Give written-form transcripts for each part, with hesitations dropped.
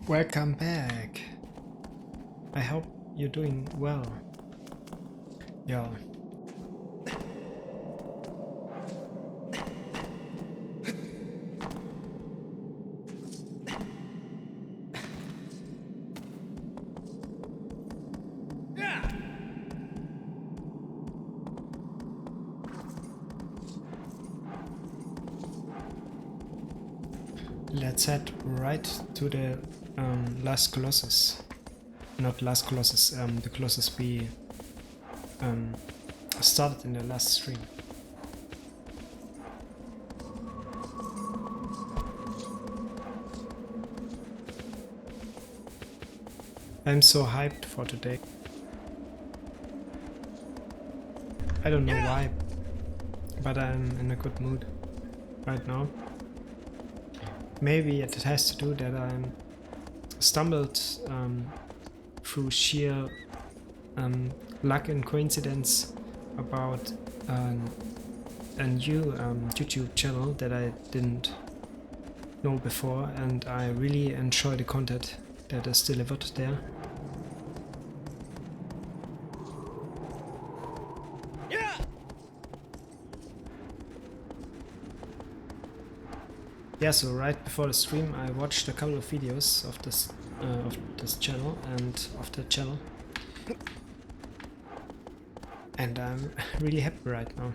Welcome back. I hope you're doing well. Yeah. Let's head right to the last Colossus. Not last Colossus, the Colossus we started in the last stream. I'm so hyped for today. I don't know why, but I'm in a good mood right now. Maybe it has to do that I stumbled through sheer luck and coincidence about a new YouTube channel that I didn't know before, and I really enjoy the content that is delivered there. Yeah, so right before the stream I watched a couple of videos of this channel and of the channel, and I'm really happy right now.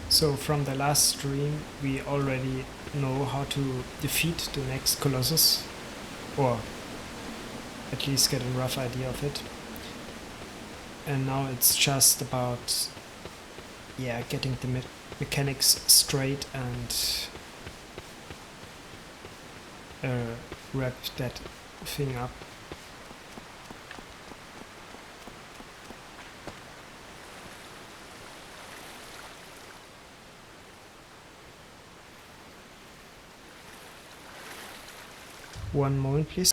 So from the last stream we already know how to defeat the next Colossus, or at least get a rough idea of it. And now it's just about, yeah, getting the mechanics straight and wrap that thing up. One moment, please.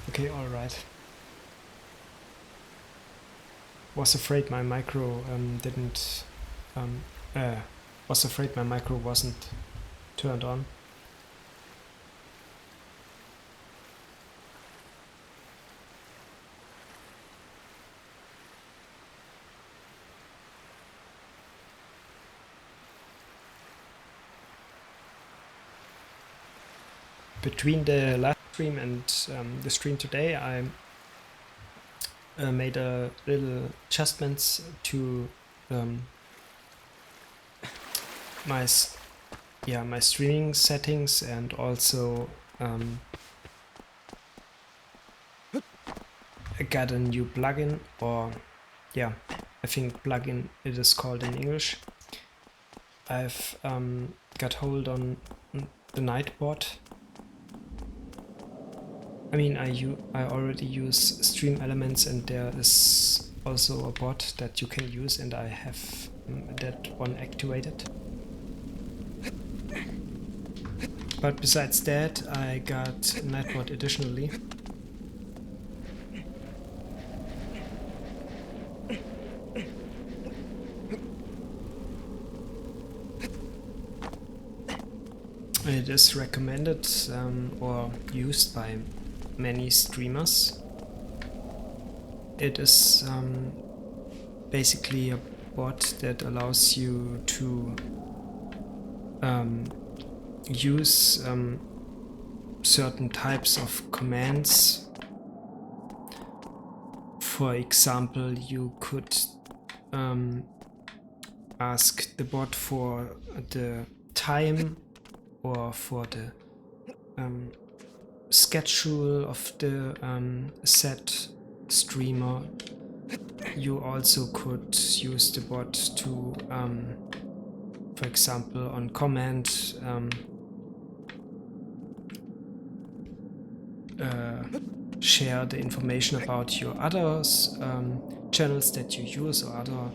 Okay, alright. Was afraid my micro wasn't turned on. Between the last stream and the stream today, I made a little adjustments to my streaming settings, and also I got a new plugin, or yeah, I think plugin it is called in English. I've got hold on the Nightbot. I mean, I already use Stream Elements, and there is also a bot that you can use, and I have that one activated. But besides that, I got Nightbot additionally. It is recommended or used by many streamers. It is basically a bot that allows you to use certain types of commands. For example, you could ask the bot for the time or for the schedule of the set streamer. You also could use the bot to, for example, on command, share the information about your other channels that you use, or other,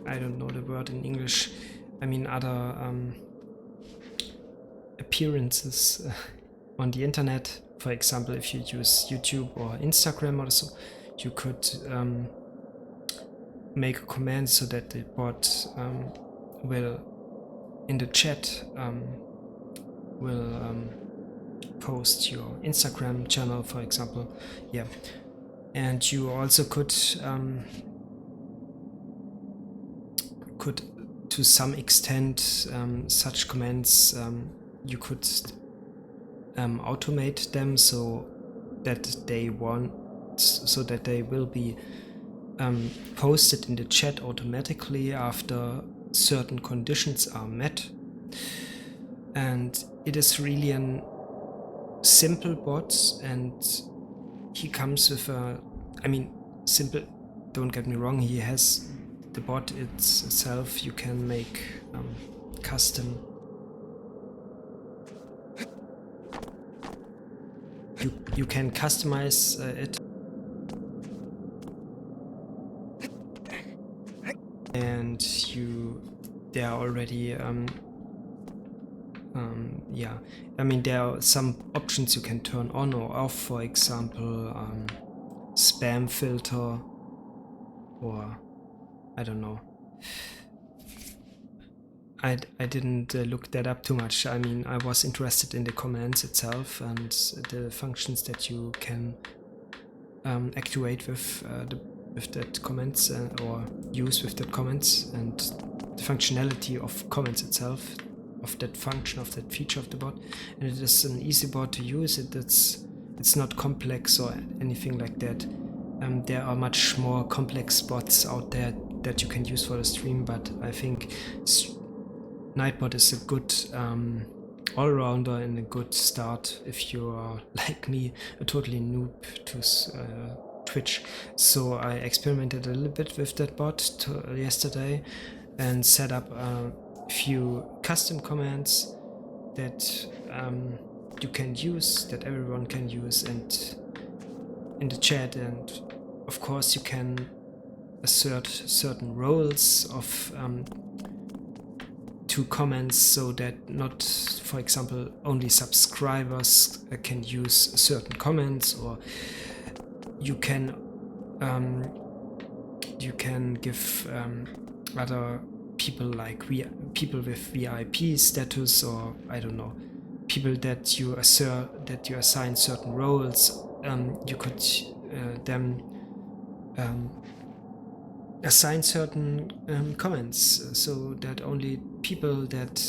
I don't know the word in English, I mean other appearances on the internet. For example, if you use YouTube or Instagram or so, you could make a command so that the bot will, in the chat, will post your Instagram channel, for example. Yeah, and you also could to some extent such commands you could automate them so that they will be posted in the chat automatically after certain conditions are met. And it is really a simple bot, and he comes with a, I mean, simple, don't get me wrong, he has the bot itself, you can make custom, you can customize it, and there are already yeah, I mean, there are some options you can turn on or off, for example, spam filter, or I don't know. I didn't look that up too much. I mean, I was interested in the commands itself and the functions that you can activate with that comments or use with that comments, and the functionality of comments itself, of that function, of that feature of the bot. And it is an easy bot to use. It's not complex or anything like that. There are much more complex bots out there that you can use for the stream, but I think Nightbot is a good all-rounder and a good start if you are, like me, a totally noob to Twitch. So I experimented a little bit with that bot yesterday and set up a few custom commands that you can use, that everyone can use, and in the chat. And of course you can assert certain roles of to comments, so that not, for example, only subscribers can use certain comments, or you can give other people, like people with VIP status, or I don't know, people that you assign certain roles. You could then assign certain comments, so that only people that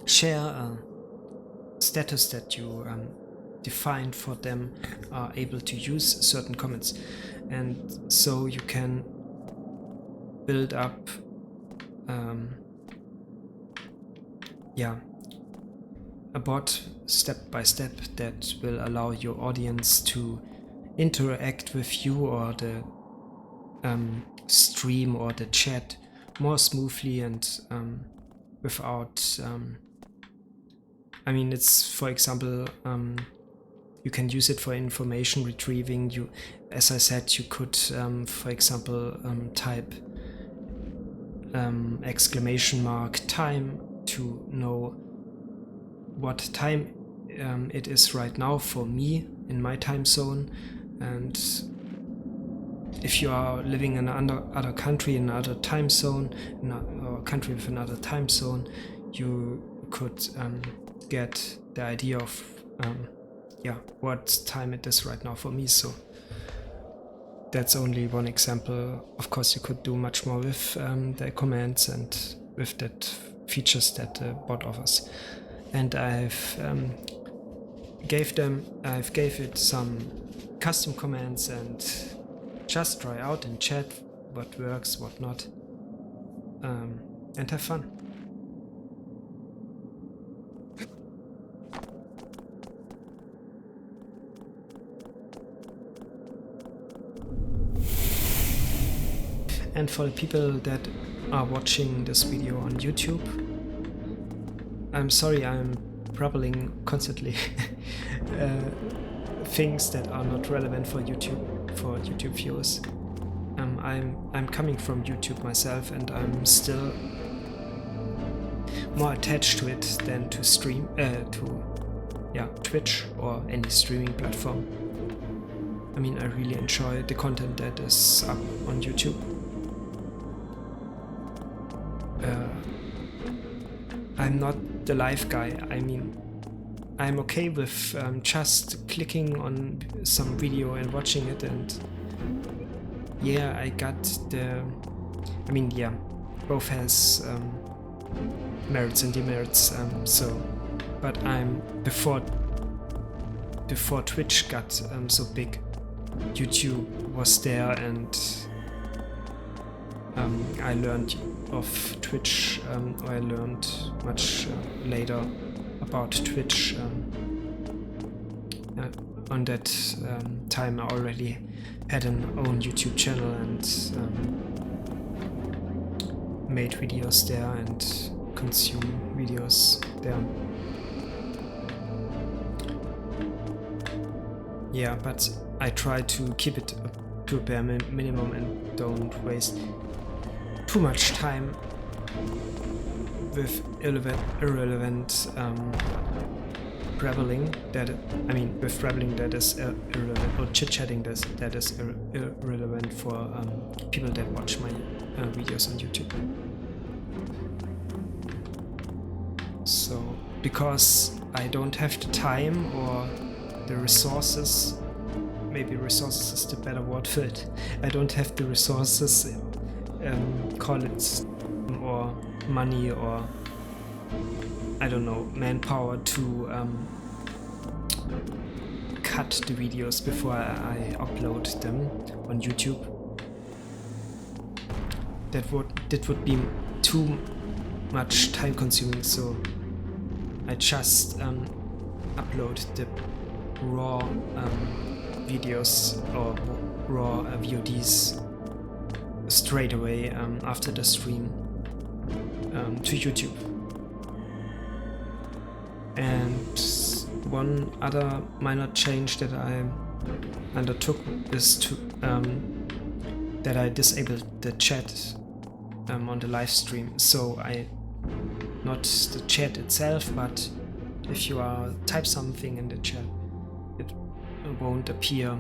share a status that you defined for them are able to use certain comments. And so you can build up a bot step by step that will allow your audience to interact with you or the stream or the chat more smoothly and without I mean, it's, for example, you can use it for information retrieving. You, as I said, you could for example type exclamation mark time to know what time it is right now for me in my time zone, and if you are living in another country, in another time zone, or country with another time zone, you could get the idea of what time it is right now for me. So that's only one example. Of course, you could do much more with the commands and with that features that the bot offers. And I've gave it some custom commands and just try out in chat what works, what not, and have fun. And for the people that are watching this video on YouTube, I'm sorry I'm babbling constantly things that are not relevant for YouTube viewers. I'm coming from YouTube myself, and I'm still more attached to it than to Twitch or any streaming platform. I mean, I really enjoy the content that is up on YouTube. I'm not the live guy. I mean, I'm okay with just clicking on some video and watching it, and yeah, I got the... I mean, yeah, both has merits and demerits, but I'm... Before Twitch got so big, YouTube was there, and I learned of Twitch, or I learned much later about Twitch. On that time I already had an own YouTube channel and made videos there and consume videos there. Yeah, but I try to keep it to a bare minimum and don't waste too much time with irrelevant babbling with babbling that is irrelevant, or chit-chatting that is irrelevant for people that watch my videos on YouTube. So, because I don't have the time or the resources, maybe resources is the better word for it, I don't have the resources, call it, or money, or I don't know, manpower to cut the videos before I upload them on YouTube. That would be too much time consuming, so I just upload the raw videos or raw VODs straight away after the stream to YouTube. And one other minor change that I undertook is to that I disabled the chat on the live stream. So not the chat itself, but if you type something in the chat, it won't appear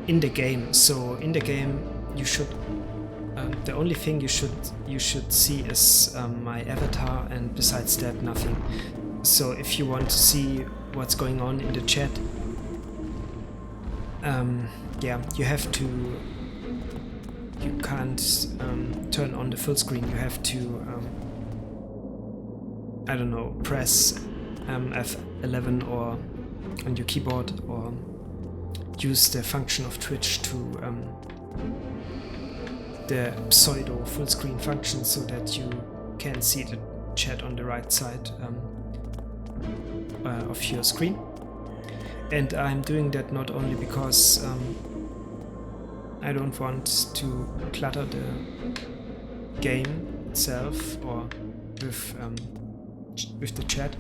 in the game. So in the game, you should the only thing you should see is my avatar, and besides that, nothing. So if you want to see what's going on in the chat, you can't turn on the full screen. You have to I don't know, press F11 or on your keyboard, or use the function of Twitch to the pseudo full screen function, so that you can see the chat on the right side of your screen. And I'm doing that not only because I don't want to clutter the game itself or with the chat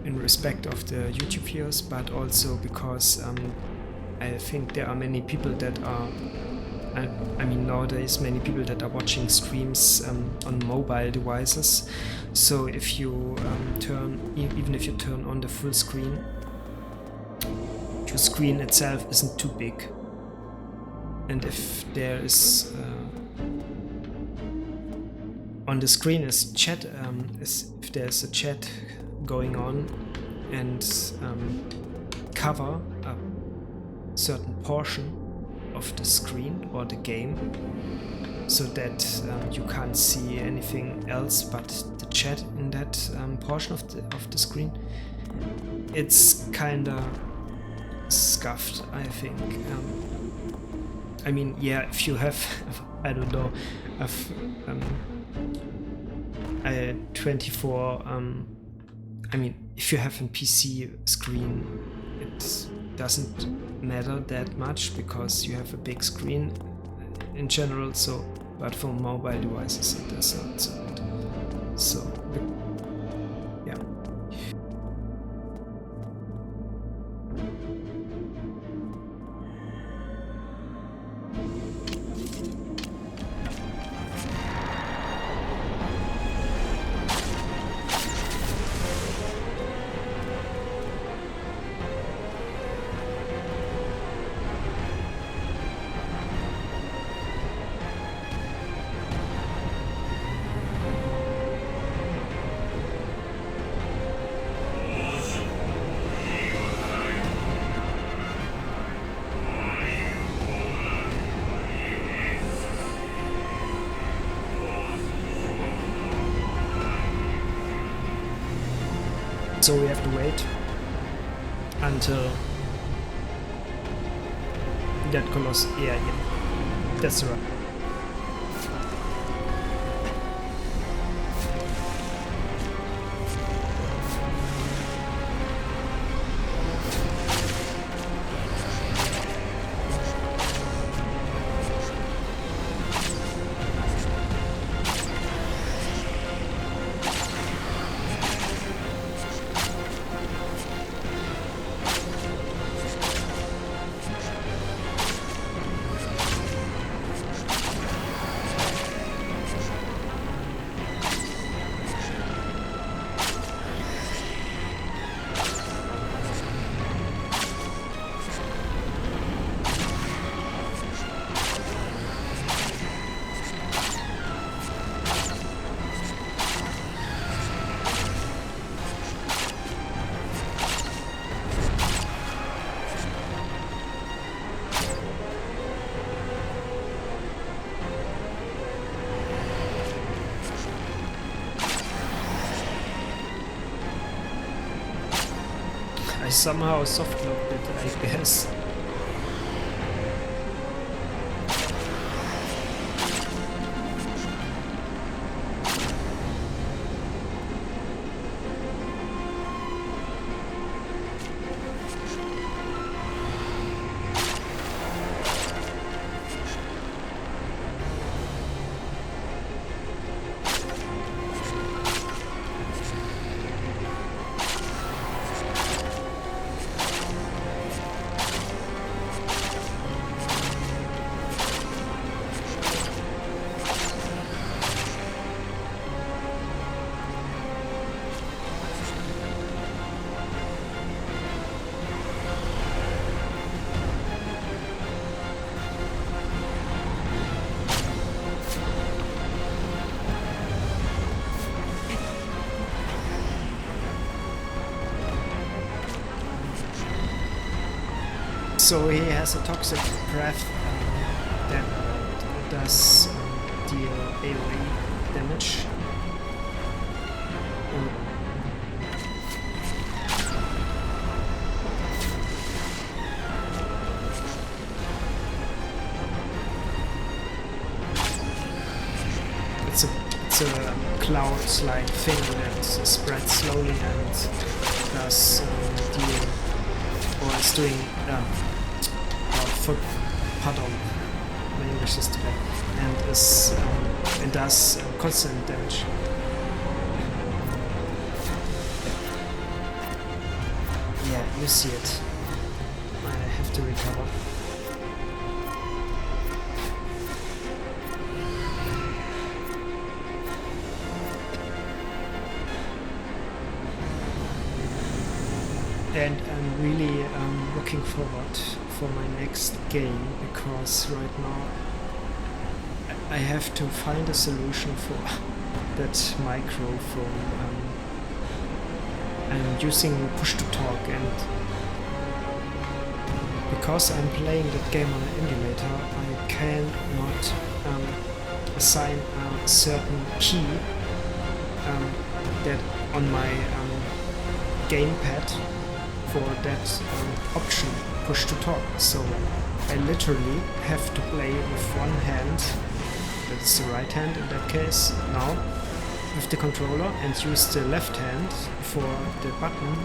in respect of the YouTube viewers, but also because I think there are many people that are I mean, nowadays many people that are watching streams on mobile devices. So if you even if you turn on the full screen, your screen itself isn't too big. And if there is on the screen is chat, if there's a chat going on and cover a certain portion of the screen or the game, so that you can't see anything else but the chat in that portion of the screen, it's kinda scuffed, I think. I mean, yeah, if you have, I don't know, a 24, I mean, if you have a PC screen, it doesn't matter that much because you have a big screen in general, so, but for mobile devices it does not so good. So, yeah. So we have to wait until that Colossus. Yeah, that's right. I somehow soft-locked it, I guess. So he has a toxic breath that does deal AoE damage. It's a cloud-like thing that spreads slowly and does deal, or is doing pardon, my English is too bad, and is and does constant damage. Yeah, you see it. I have to recover. And I'm really looking forward for my next game, because right now I have to find a solution for that microphone. I'm using push to talk, and because I'm playing that game on an emulator, I cannot assign a certain key that on my gamepad for that option push to talk. So I literally have to play with one hand, that's the right hand in that case now, with the controller, and use the left hand for the button,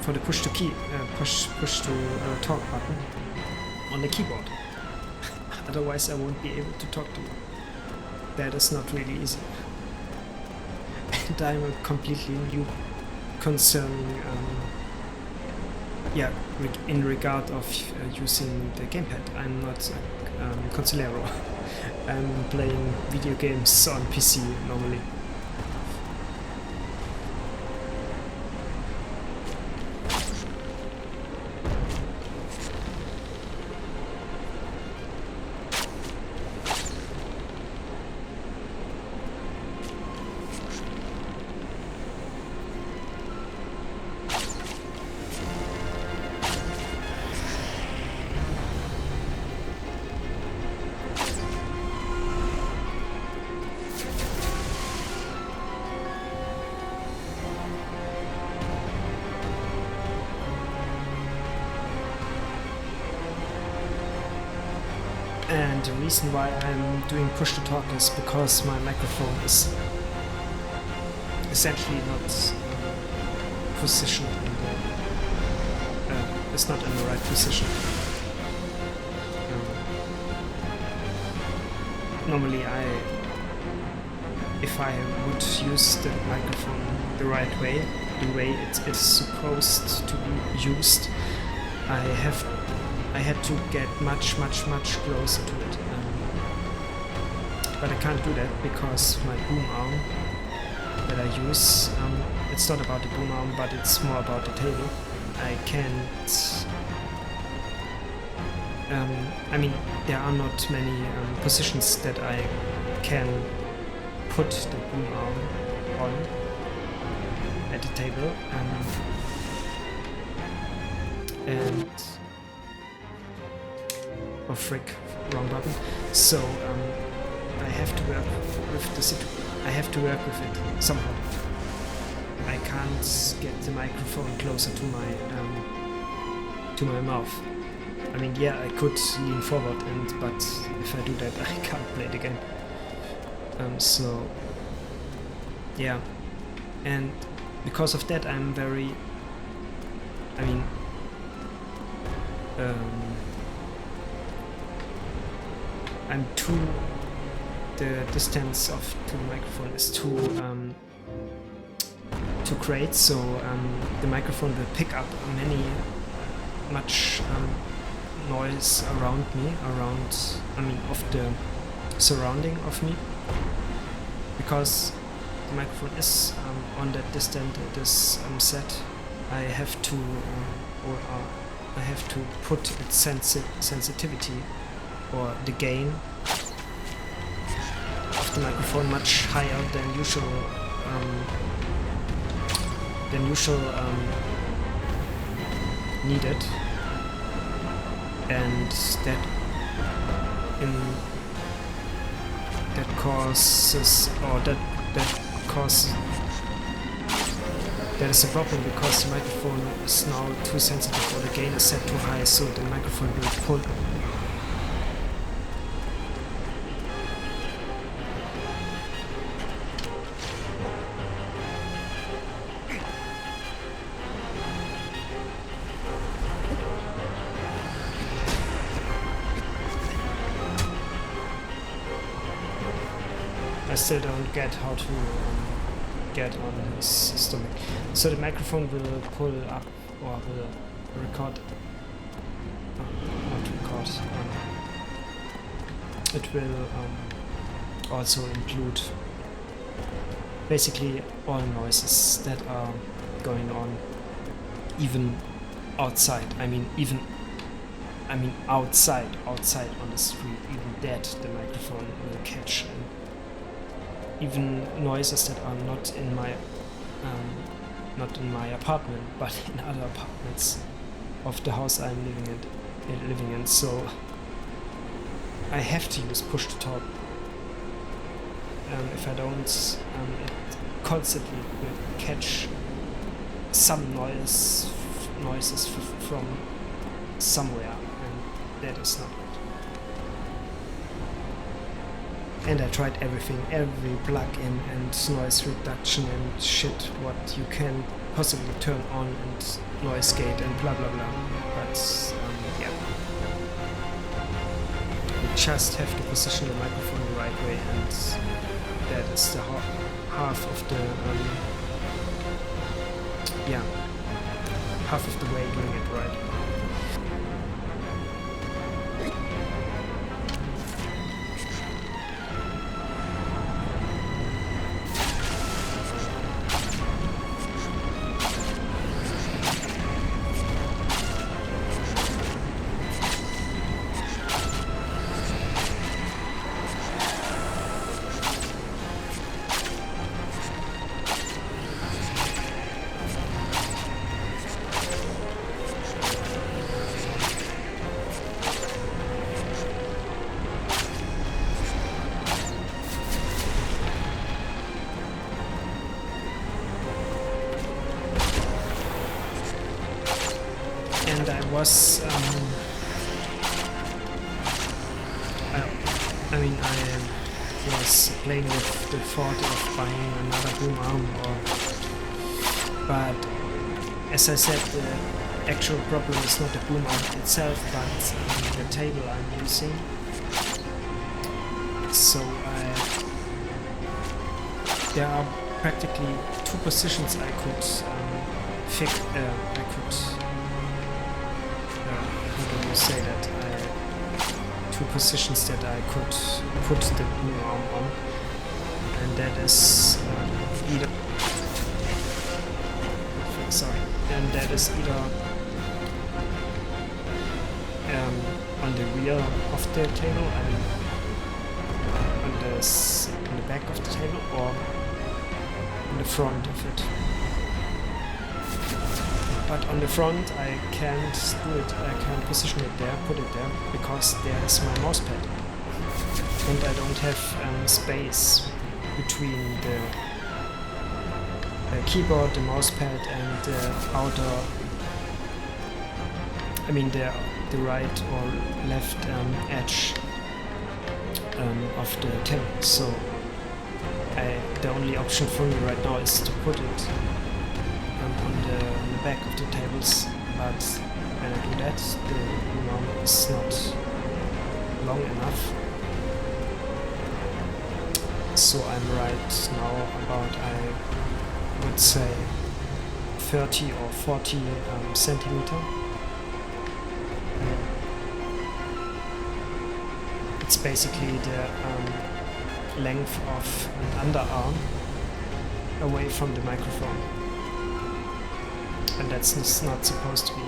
for the push to talk button on the keyboard. Otherwise I won't be able to talk to you. That is not really easy. And I'm a completely new concerning in regard of using the gamepad. I'm not a consigliere. I'm playing video games on PC normally. And the reason why I'm doing push to talk is because my microphone is essentially not positioned in the it's not in the right position. Normally if I would use the microphone the right way, the way it is supposed to be used, I had to get much closer to it, but I can't do that because my boom arm that I use, it's not about the boom arm, but it's more about the table. I can't, I mean, there are not many positions that I can put the boom arm on at the table, and oh frick, wrong button. So I have to work with the situation. I have to work with it somehow. I can't get the microphone closer to my mouth. I mean, yeah, I could lean forward, but if I do that, I can't play it again. So yeah, and because of that, I'm very. I mean. I'm too, the distance of to the microphone is too great, so the microphone will pick up much noise around me, of the surrounding of me, because the microphone is on that distance it is set. I have to I have to put its sensitivity or the gain of the microphone much higher than usual needed, and that causes that is a problem, because the microphone is now too sensitive, or the gain is set too high, so the microphone will pull. I still don't get how to get on his stomach. So the microphone will pull up, or will record, not record, it will also include basically all noises that are going on even outside. I mean outside on the street, even that the microphone will catch, and even noises that are not in my apartment, but in other apartments of the house I'm living in. So I have to use push to talk. If I don't, it constantly will catch some noises from somewhere, and that is not good. And I tried everything, every plug-in and noise reduction and shit what you can possibly turn on, and noise gate and blah blah blah. But yeah, you just have to position the microphone the right way, and that is the half of the half of the way doing it right. And I was, I was playing with the thought of buying another boom arm, but as I said, the actual problem is not the boom arm itself, but the table I'm using. So there are practically two positions I could how do you say that? Two positions that I could put the boom arm on, and that is either on the rear of the table and on the back of the table, or on the front of it. But on the front I can't do it, I can't position it there, put it there, because there is my mousepad. And I don't have space between the keyboard, the mousepad, and the outer, the right or left edge of the table. So the only option for me right now is to put it on the back of the tables, but when I do that, the arm is not long enough. So I'm right now about, I would say, 30 or 40 centimeter. It's basically the length of an underarm away from the microphone. And that's not supposed to be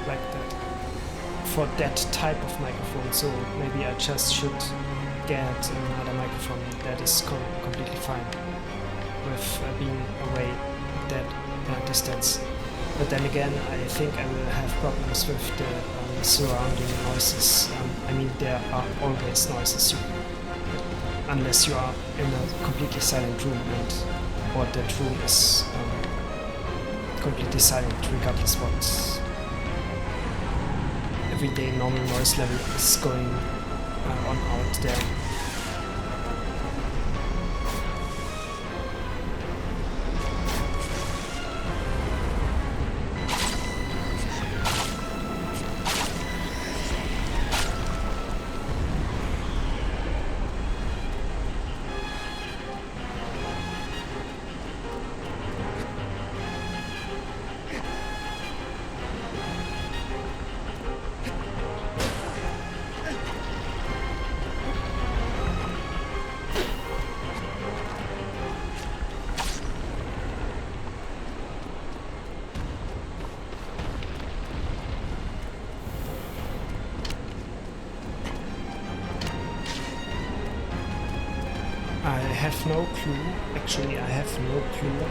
like that for that type of microphone. So maybe I just should get another microphone that is completely fine with being away that distance. But then again, I think I will have problems with the surrounding noises. There are always noises, unless you are in a completely silent room, or that room is completely silent, regardless what everyday normal noise level is going on out there. have no clue, actually I have no clue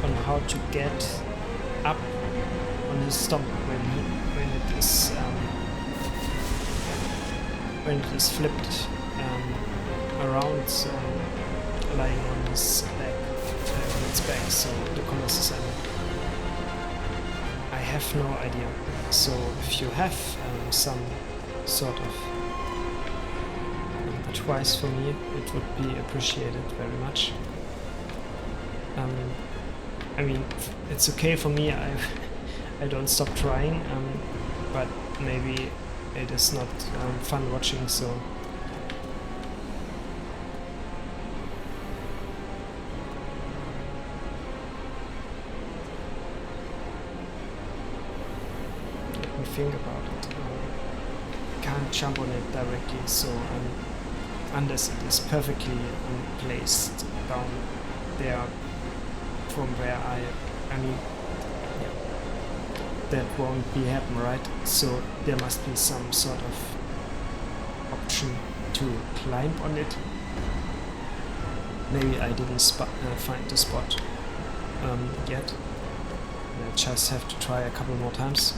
on how to get up on his stomach when it is flipped around, lying on his back, on its back, so the Colossus. I have no idea. So if you have some sort of advice for me, it would be appreciated very much. I mean, it's okay for me. I don't stop trying, but maybe it is not fun watching. So let me think about it. Can't jump on it directly, so unless it is perfectly placed down there from where I mean, yeah, that won't be happen, right? So there must be some sort of option to climb on it. Maybe I didn't find the spot yet. I just have to try a couple more times.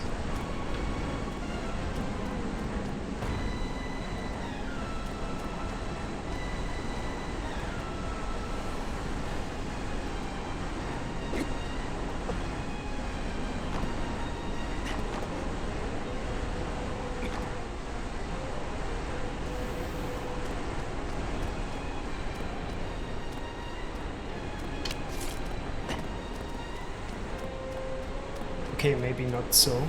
Okay, maybe not so.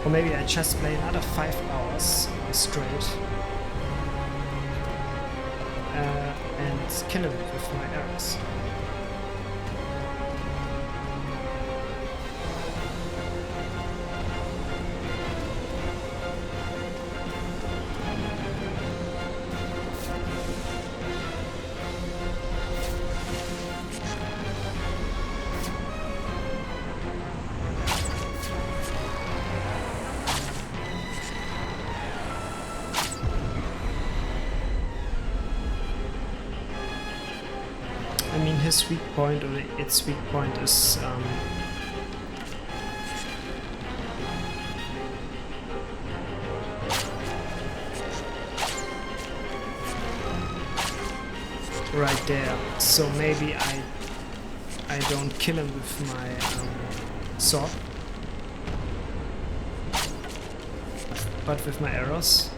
Or maybe I just play another 5 hours straight and kill him with my arrows. I mean, his weak point, or its weak point, is right there. So maybe I don't kill him with my sword, but with my arrows.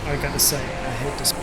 I gotta say, I hate this.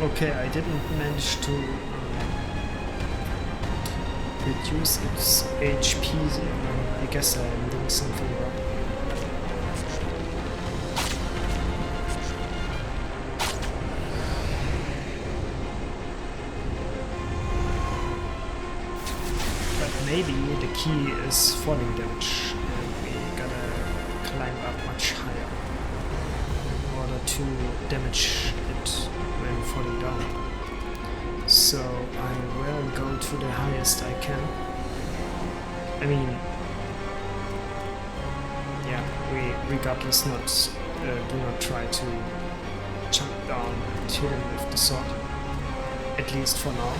Okay, I didn't manage to reduce its HP. I guess I am doing something wrong. But maybe the key is falling damage, and we gotta climb up much higher in order to damage it when falling down. So I will go to the highest I can. I mean, yeah, we regardless do not try to jump down and hit him with the sword, at least for now.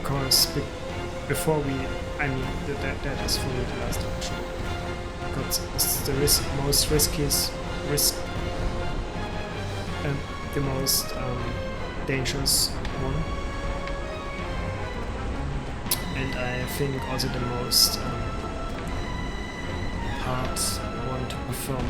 Because before I mean, that is for me the last option. Because it's the most riskiest the most dangerous one, and I think also the most hard one to perform.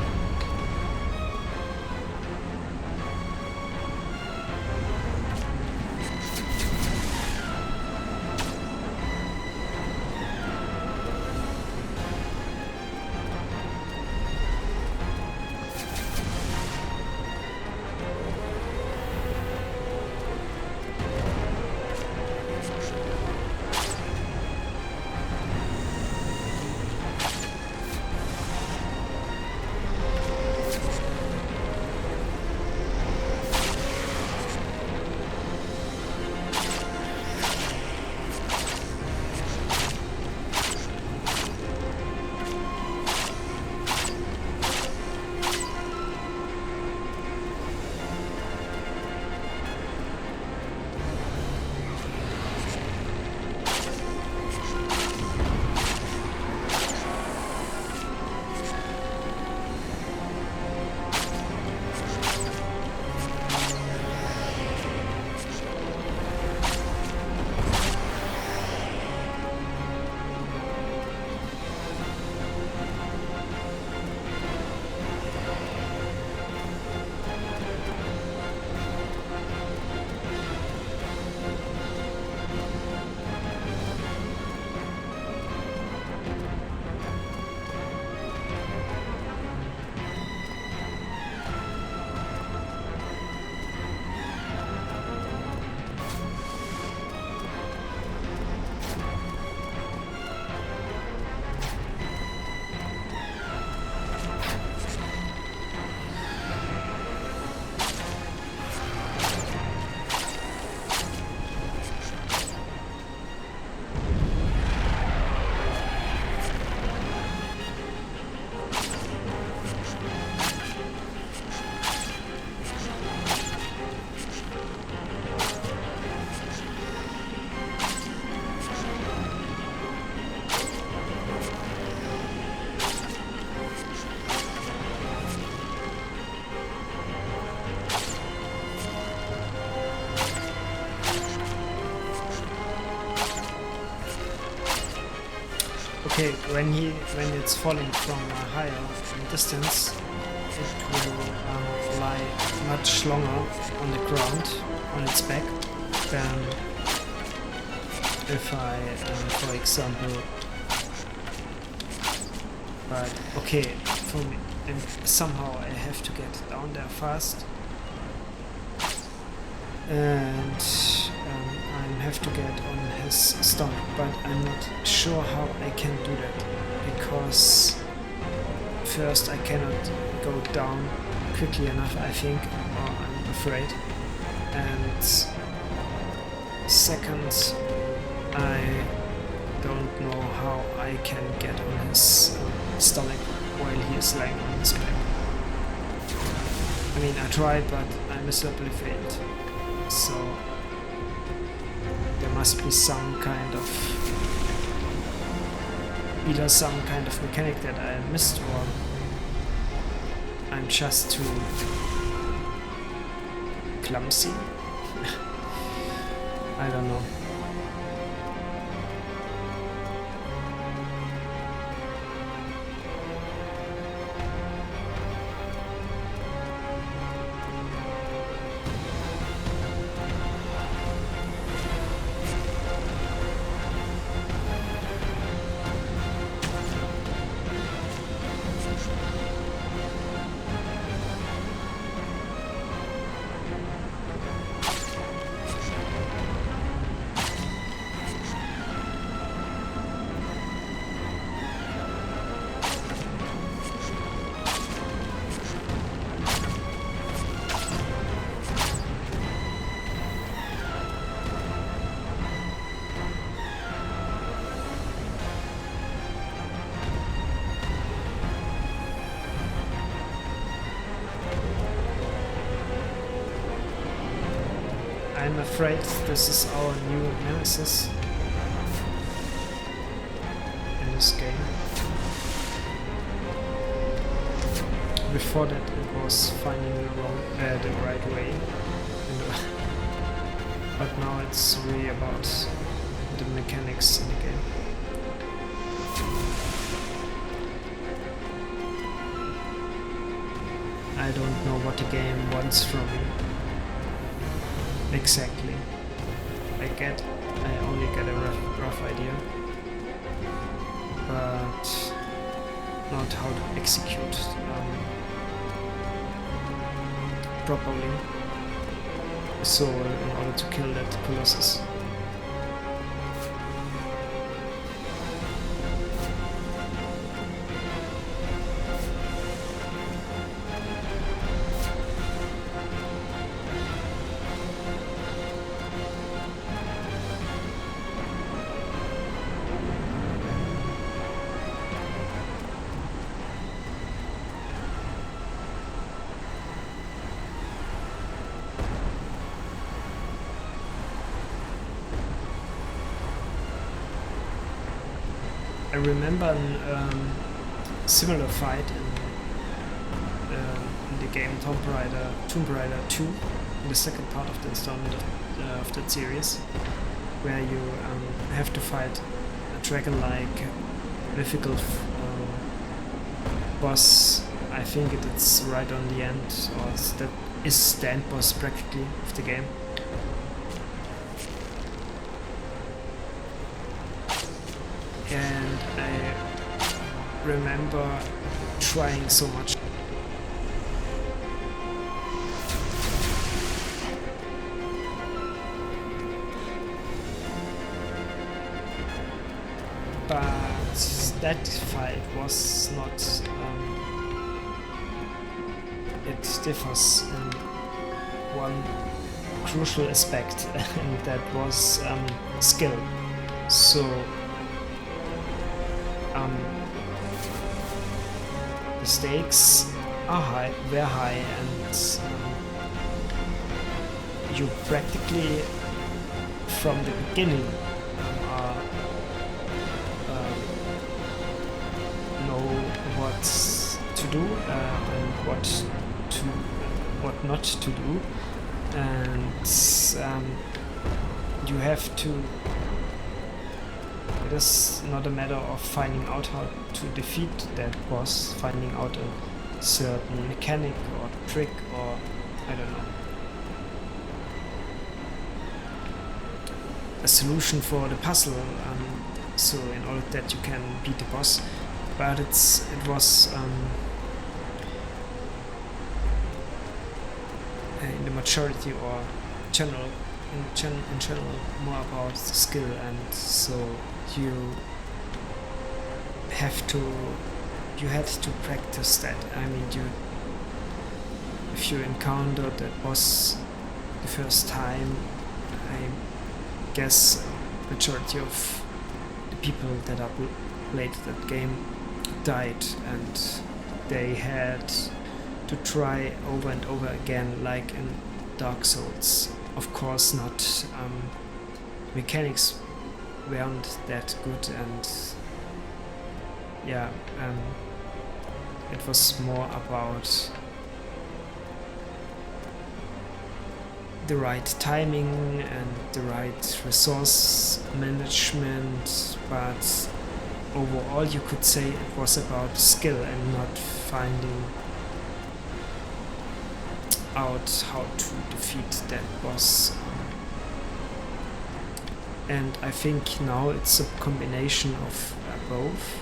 Okay, when it's falling from a higher distance, it will lie much longer on the ground, on its back, than if I, for example, but okay, for me, and somehow I have to get down there fast, and I have to get on his stomach, but I'm not sure how I can do that, because first I cannot go down quickly enough, I think, or I'm afraid. And second, I don't know how I can get on his stomach while he is lying on his back. I mean, I tried, but I miserably failed. So there must be some kind of, either some kind of mechanic that I missed, or I'm just too clumsy. I don't know. I'm afraid this is our new nemesis in this game. Before that it was finding the right way, but now it's really about the mechanics in the game. I don't know what the game wants from me. Exactly. I only get a rough idea, but not how to execute properly. So in order to kill that Colossus. I remember a similar fight in the game Tomb Raider 2, in the second part of the installment of that series, where you have to fight a dragon-like mythical boss. I think it's right on the end, or that is the end boss practically of the game. And I remember trying so much. But that fight was not... it differs in one crucial aspect, and that was skill. So the stakes are were high, and you practically from the beginning know what to do and what not to do, and you have to. It is not a matter of finding out how to defeat that boss, finding out a certain mechanic or trick, or I don't know, a solution for the puzzle, so in order that you can beat the boss. But it was in the majority or in general more about skill, and so you have to you had to practice that. I mean, if you encountered that boss the first time, I guess majority of the people that are played that game died, and they had to try over and over again, like in Dark Souls. Of course not, mechanics weren't that good, and yeah, it was more about the right timing and the right resource management, but overall you could say it was about skill and not finding out how to defeat that boss. And I think now it's a combination of both,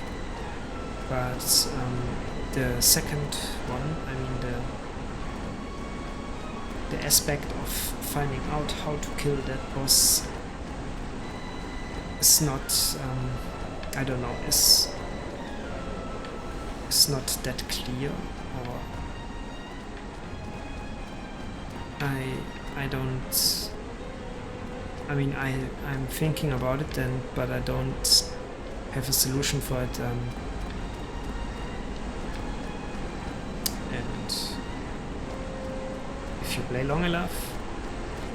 but the second one, I mean the aspect of finding out how to kill that boss is not, I don't know, is not that clear, or I don't, I mean, I'm thinking about it then, but I don't have a solution for it, and if you play long enough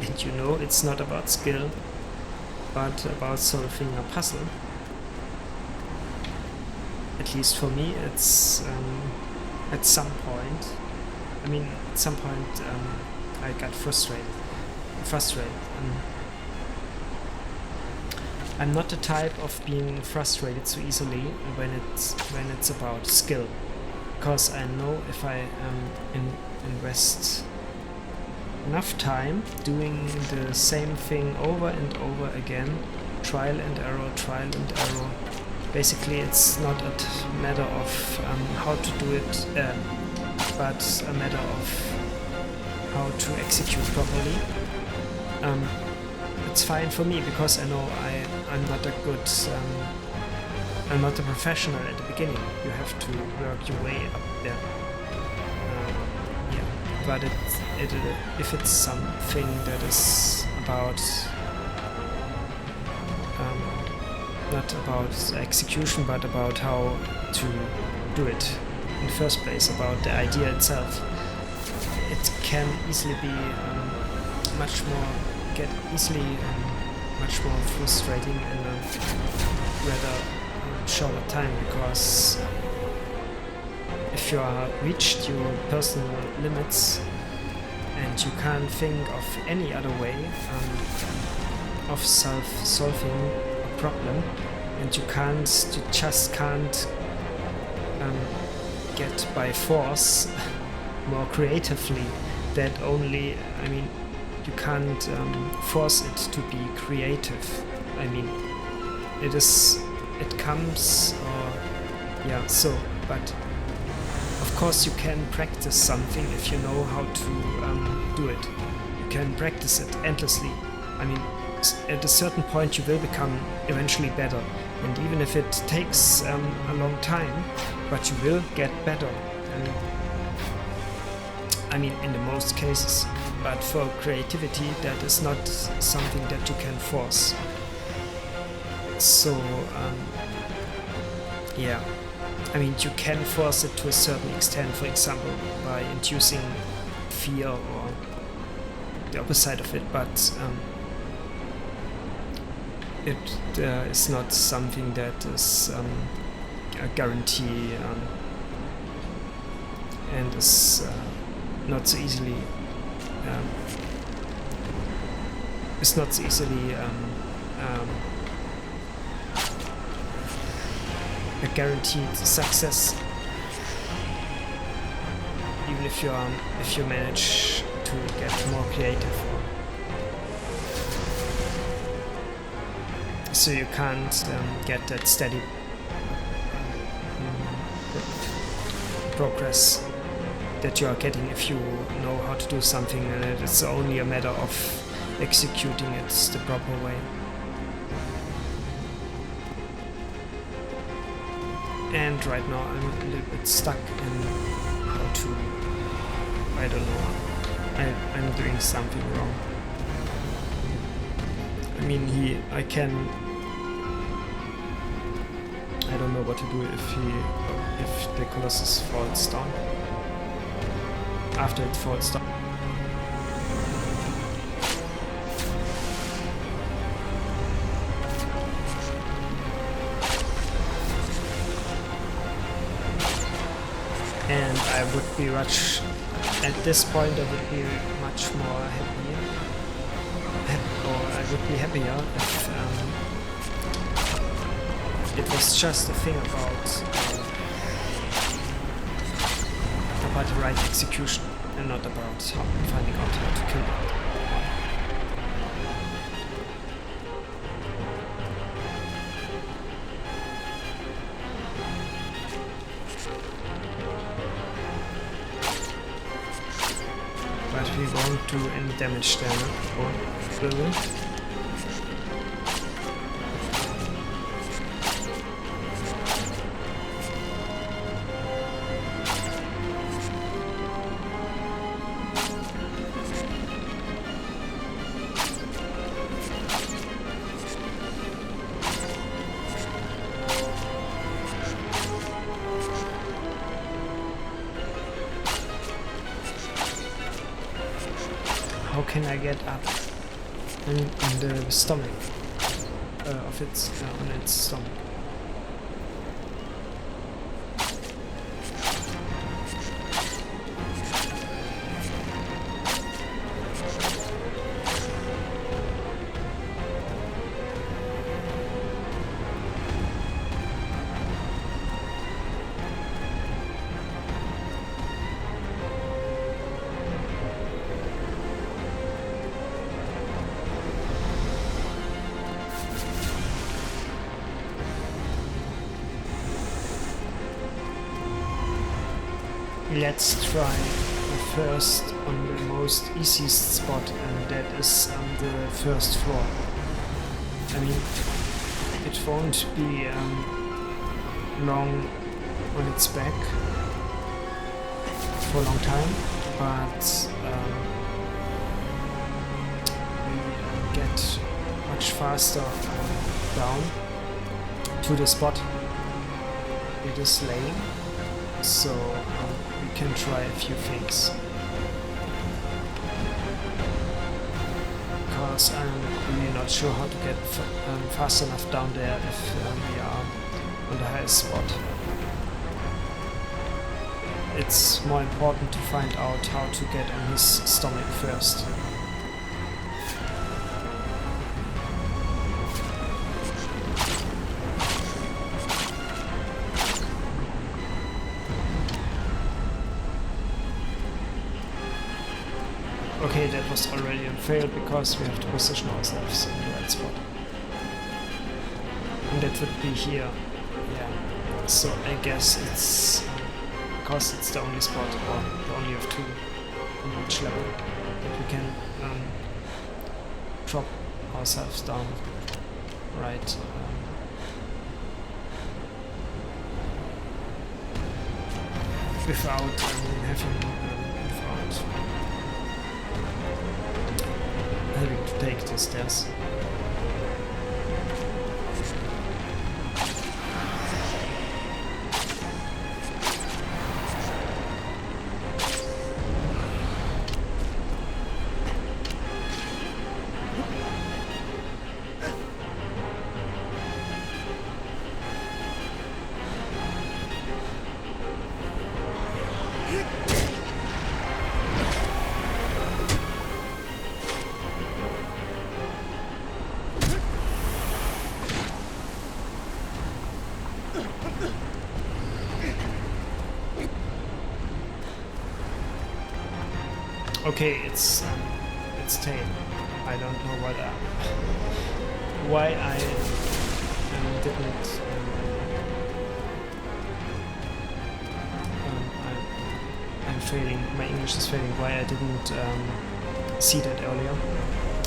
and you know it's not about skill but about solving a puzzle, at least for me it's at some point, I mean at some point I got frustrated. I'm not the type of being frustrated so easily when it's about skill, because I know if I invest enough time doing the same thing over and over again, trial and error, basically it's not a matter of how to do it, but a matter of how to execute properly. It's fine for me because I know I'm not a good, I'm not a professional at the beginning. You have to work your way up there. Yeah, but if it's something that is about not about execution, but about how to do it in the first place, about the idea itself, it can easily be much more frustrating in a rather shorter time, because if you are reached your personal limits and you can't think of any other way of solving a problem, and you just can't get by force more creatively, that only, I mean, you can't force it to be creative. I mean, it comes, or yeah, so, but of course you can practice something if you know how to do it. You can practice it endlessly. I mean, at a certain point you will become eventually better, and even if it takes a long time, but you will get better. And I mean, in the most cases. But for creativity, that is not something that you can force. So, yeah. I mean, you can force it to a certain extent, for example, by inducing fear or the opposite of it, but it is not something that is a guarantee, and is not so easily a guaranteed success, even if you manage to get more creative. So you can't get that steady progress that you are getting if you know how to do something, and it's only a matter of executing it the proper way. And right now I'm a little bit stuck in how to... I don't know. I'm doing something wrong. I mean, I don't know what to do if the Colossus falls down. After it falls down. And I would be much, at this point I would be much more happy, or I would be happier if it was just a thing about the right execution and not about finding out how to kill them. But we won't do any damage there, no? Or will we? How can I get up in the stomach of its on its stomach? Let's try first on the most easiest spot, and that is on the first floor. I mean, it won't be long on its back for a long time, but we get much faster down to the spot it is laying, so we can try a few things. Because I'm really not sure how to get fast enough down there if we are on the highest spot. It's more important to find out how to get on his stomach first. Okay, that was already a fail because we have to position ourselves in the right spot. And that would be here. Yeah. So I guess it's because it's the only spot, or the only of two on each level, that we can drop ourselves down right without having to take the stairs. Okay, it's tame. I don't know why I didn't. I'm failing. My English is failing. Why I didn't see that earlier?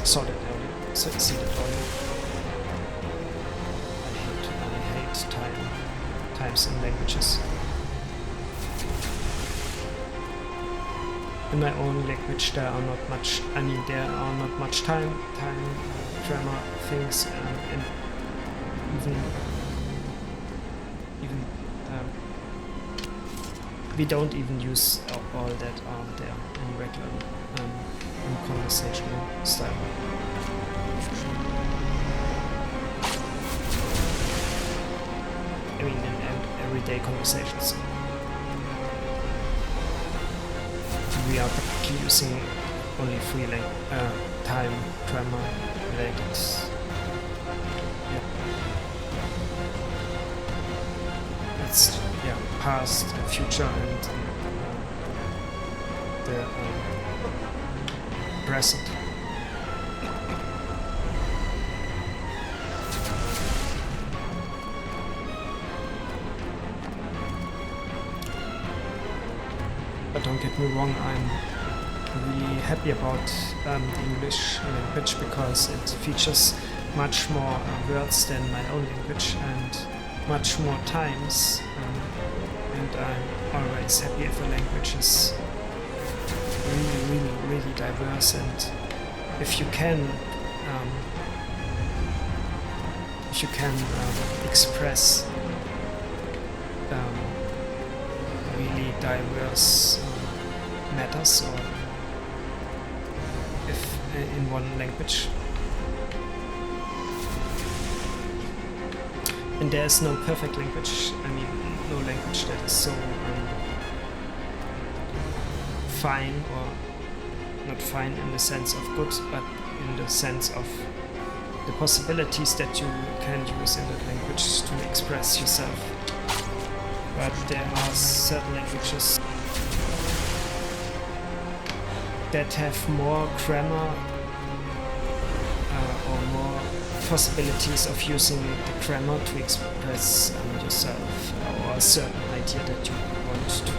Saw that earlier. See that earlier. I hate time sometimes in languages. In my own language there are not much, there are not much time, grammar things, and even we don't even use all that are there in regular in conversational style. I mean, in everyday conversations. We are using only free time, grammar related. Yeah. It's past, future, and the present. But don't get me wrong, I'm really happy about the English language because it features much more words than my own language and much more times, and I'm always happy if a language is really diverse, and if you can express really diverse matters, or if in one language. And there is no perfect language, no language that is so fine, or not fine in the sense of good, but in the sense of the possibilities that you can use in that language to express yourself. But there are certain languages that have more grammar or more possibilities of using the grammar to express yourself, or a certain idea that you want to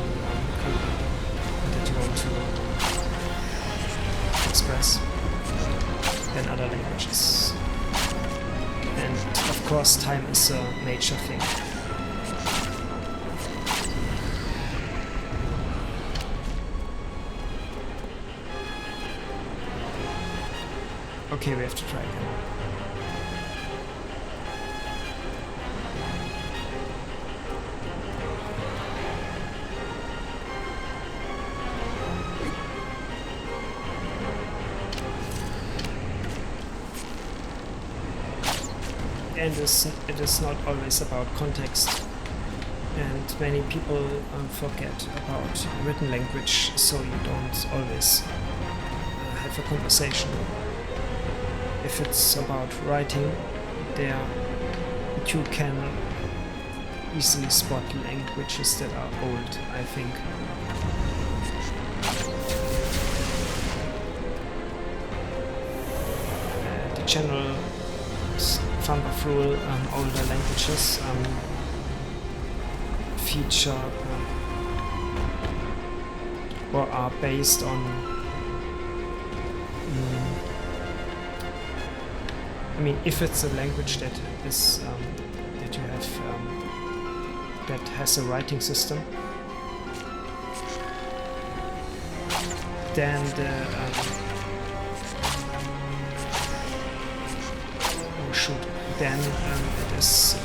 express than other languages. And of course time is a major thing. Okay, we have to try again. And it is not always about context, and many people forget about written language, so you don't always have a conversation. If it's about writing, there you can easily spot languages that are old, I think. The general fund of rule, older languages feature or are based on if it's a language that is that you have that has a writing system, then it is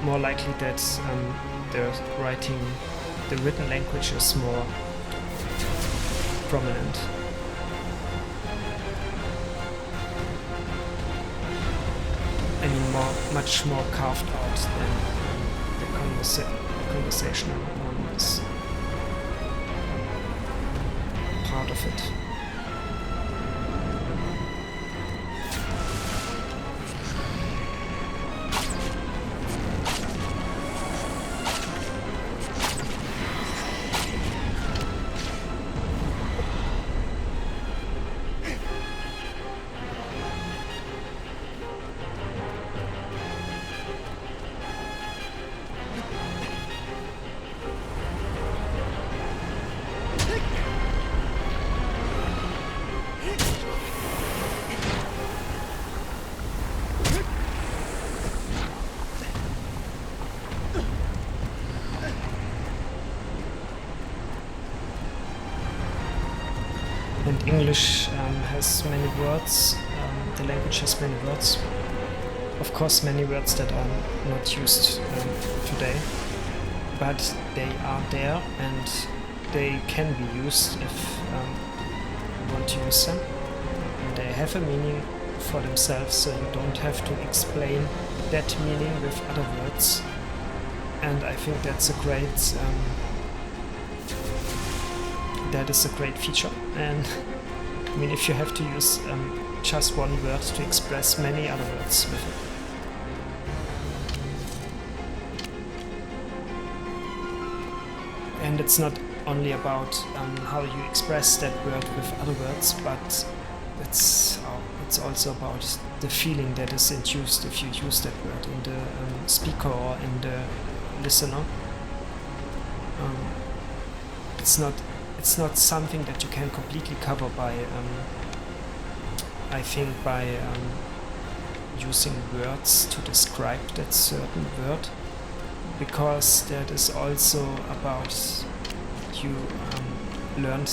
more likely that the written language is more prominent. Much more carved out than the conversational one is part of it. And English has many words, the language has many words. Of course, many words that are not used today, but they are there and they can be used if you want to use them. And they have a meaning for themselves, so you don't have to explain that meaning with other words. And I think that's a great that is a great feature. And I mean, if you have to use just one word to express many other words with it. And it's not only about how you express that word with other words, but it's also about the feeling that is induced if you use that word in the speaker or in the listener. It's not something that you can completely cover by I think by using words to describe that certain word, because that is also about you learned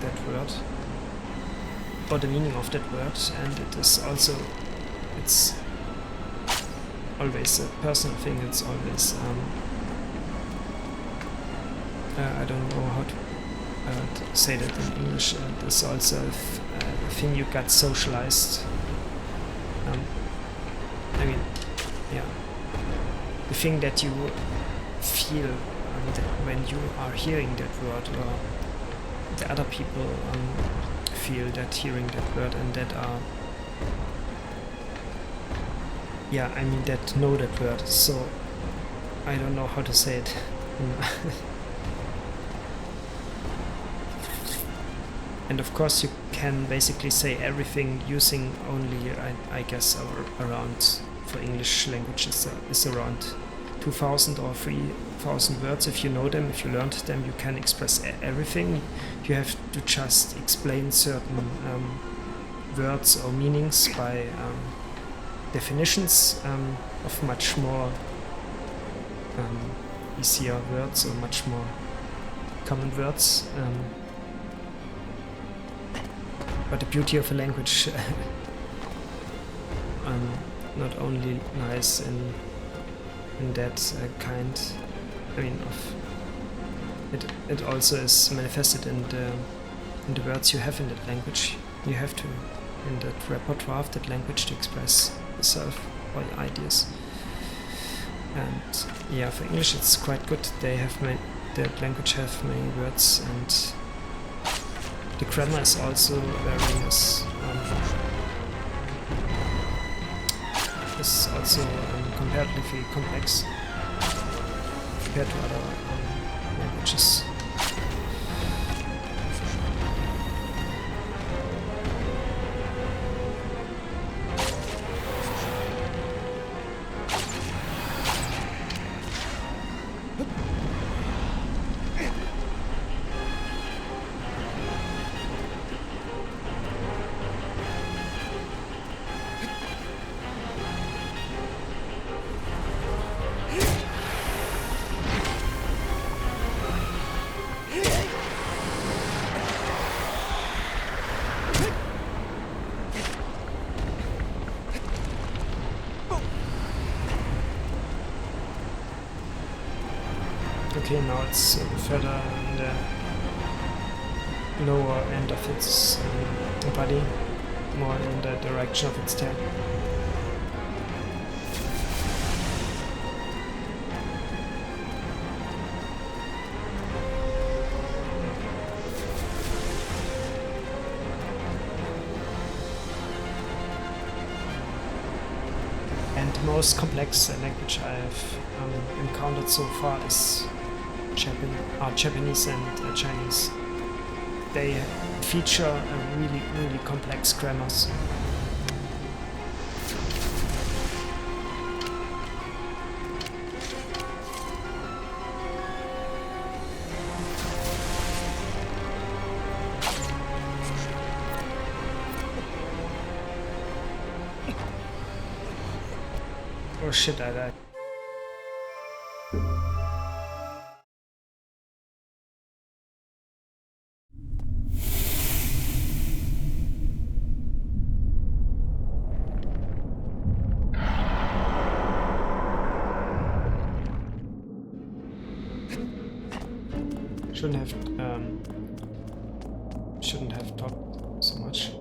that word or the meaning of that word, and it is also, it's always a personal thing. It's always I don't know how to say that in English. It's also a thing you got socialized. I mean, yeah, the thing that you feel that when you are hearing that word, or the other people feel that hearing that word, and that are, yeah, I mean, that know that word. So I don't know how to say it. And of course you can basically say everything using only, I guess, around, for English languages is around 2,000 or 3,000 words. If you know them, if you learned them, you can express everything. You have to just explain certain words or meanings by definitions of much more easier words, or much more common words. But the beauty of a language, not only nice in that kind, I mean, of it also is manifested in the words you have in that language. You have to, in that repertoire of that language, to express yourself or your ideas. And yeah, for English it's quite good. They have that language have many words, and the grammar is also very nice. Is also comparatively complex compared to other languages. Okay, now it's further in the lower end of its body, more in the direction of its tail. And the most complex language I've encountered so far is Japanese and Chinese. They feature a really complex grammars. Oh shit, I died. Shouldn't have talked so much.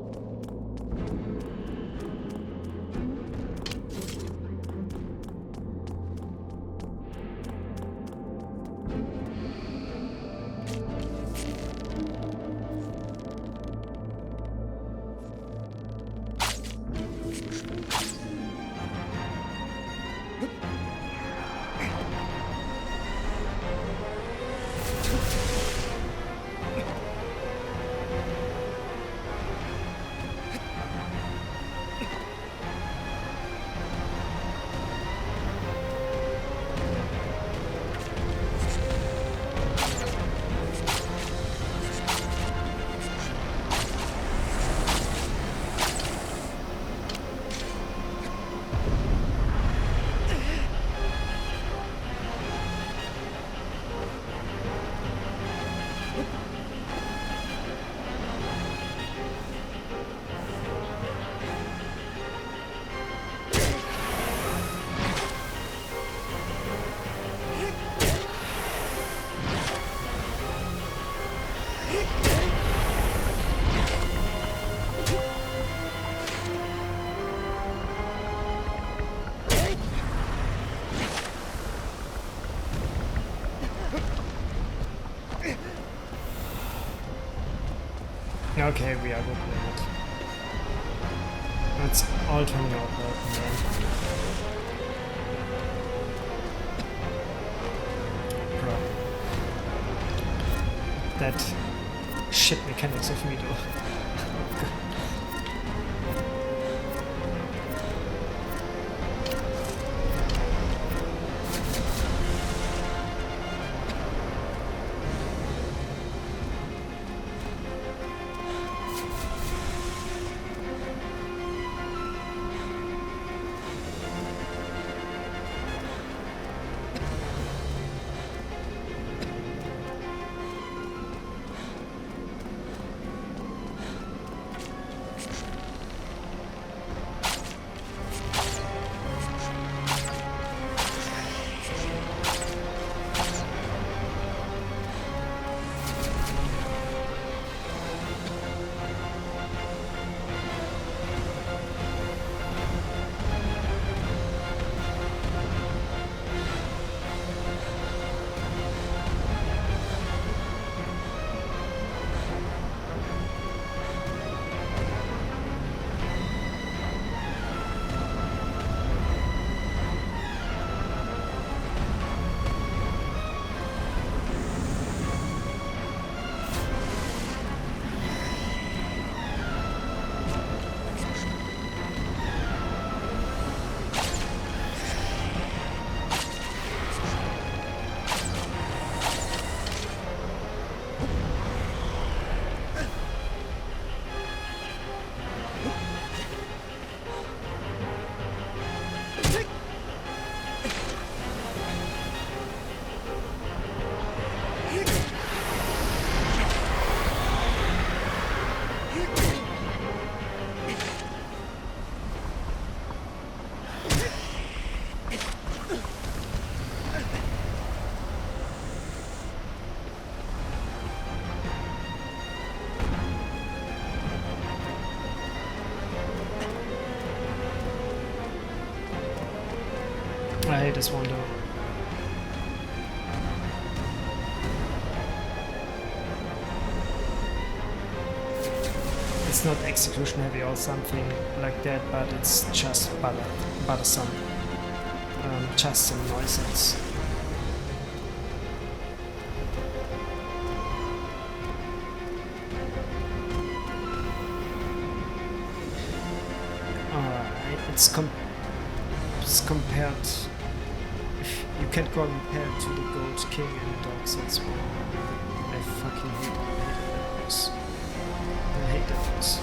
Okay, we are good with it. It's all turning out well. Bro. That shit mechanics of me though. I hate this one though. It's not execution heavy or something like that, but it's just bothersome. Just some noises. It's compared. You can't compare it to the Gold King and Dark Souls 1. I fucking hate that boss. I hate that boss.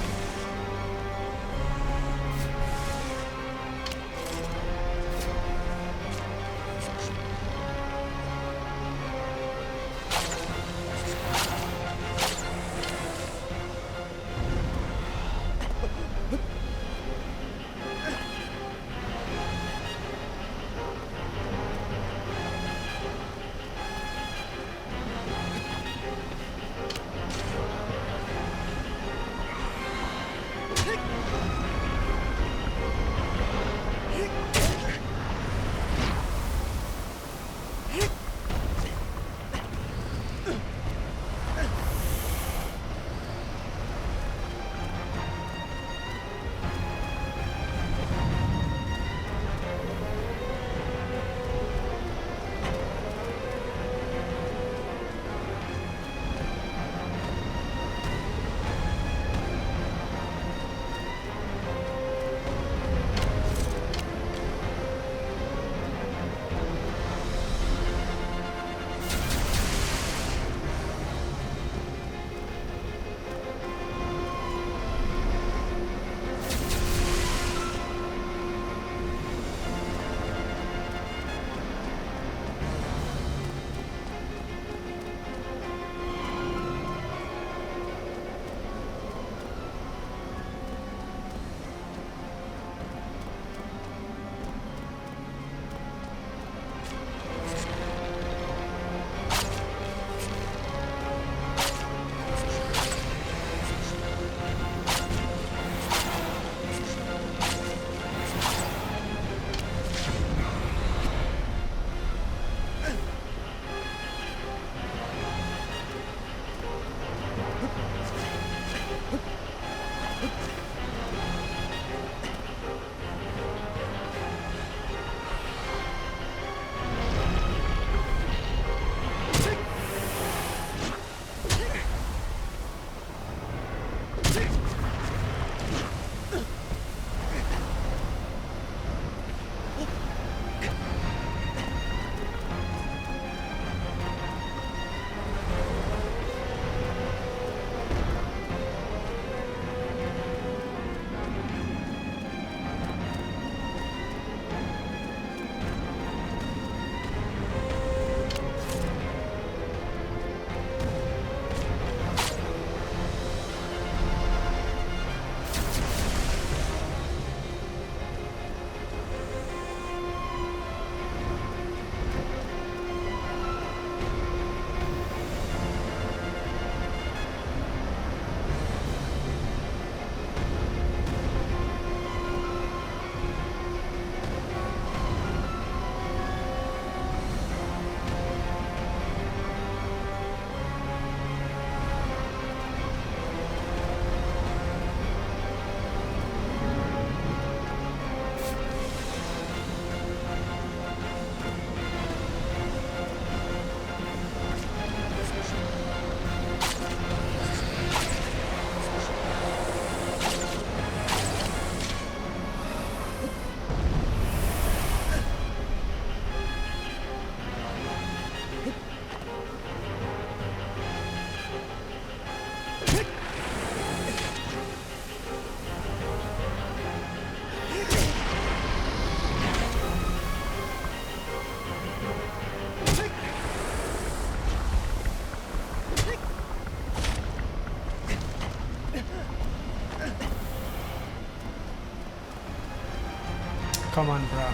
Come on, bruh.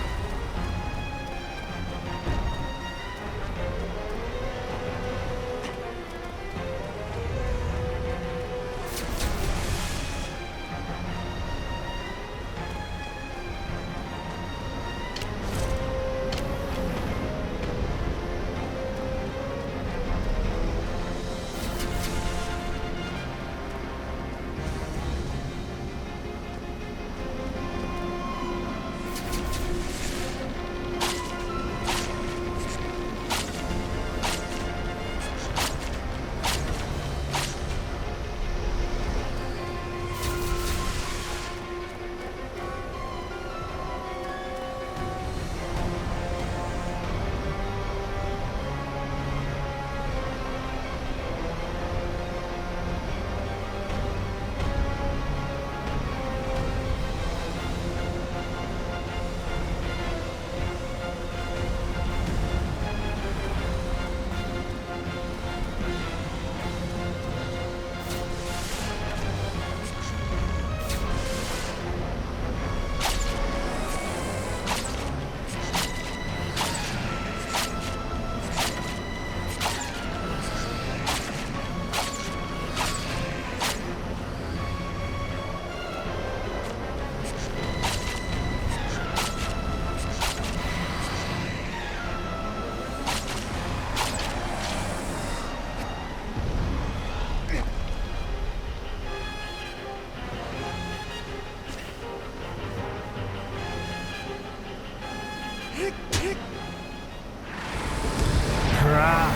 Hurrah!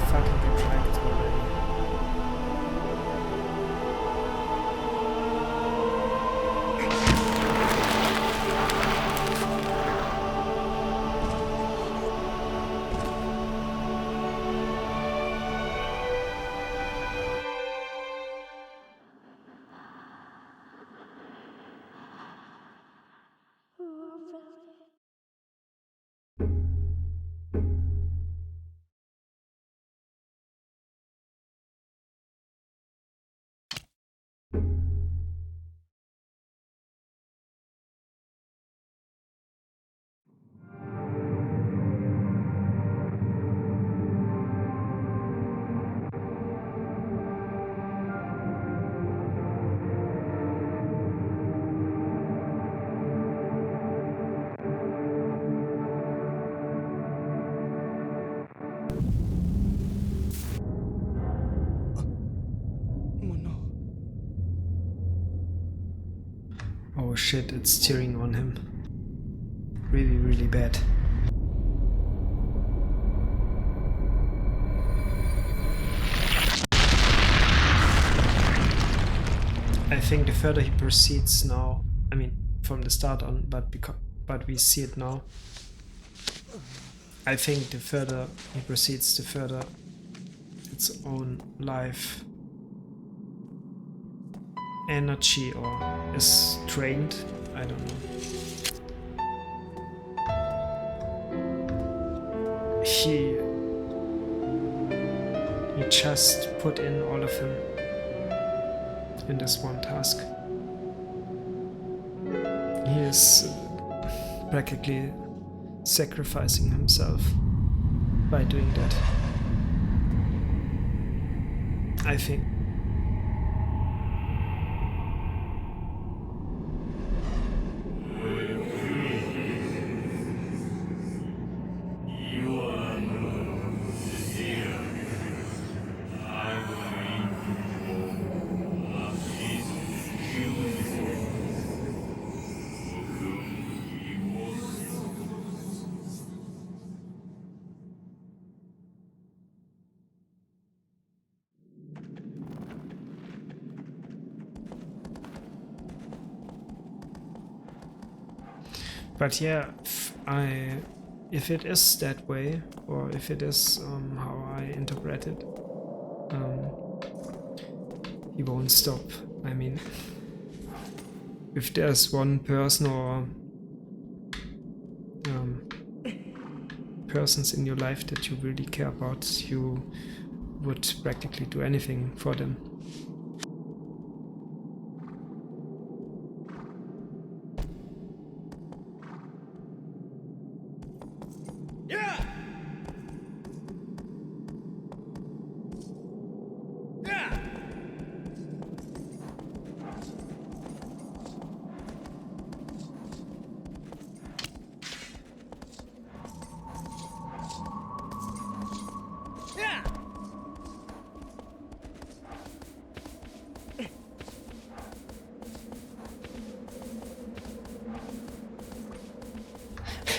Fucking retract already. Oh shit, it's tearing on him. Really, really bad. I think the further he proceeds now, I mean from the start on, but we see it now. I think the further he proceeds, the further its own life energy or is drained. I don't know. He just put in all of him in this one task. He is practically sacrificing himself by doing that. I think. But yeah, if it is that way, or if it is how I interpret it, he won't stop. I mean, if there's one person or persons in your life that you really care about, you would practically do anything for them.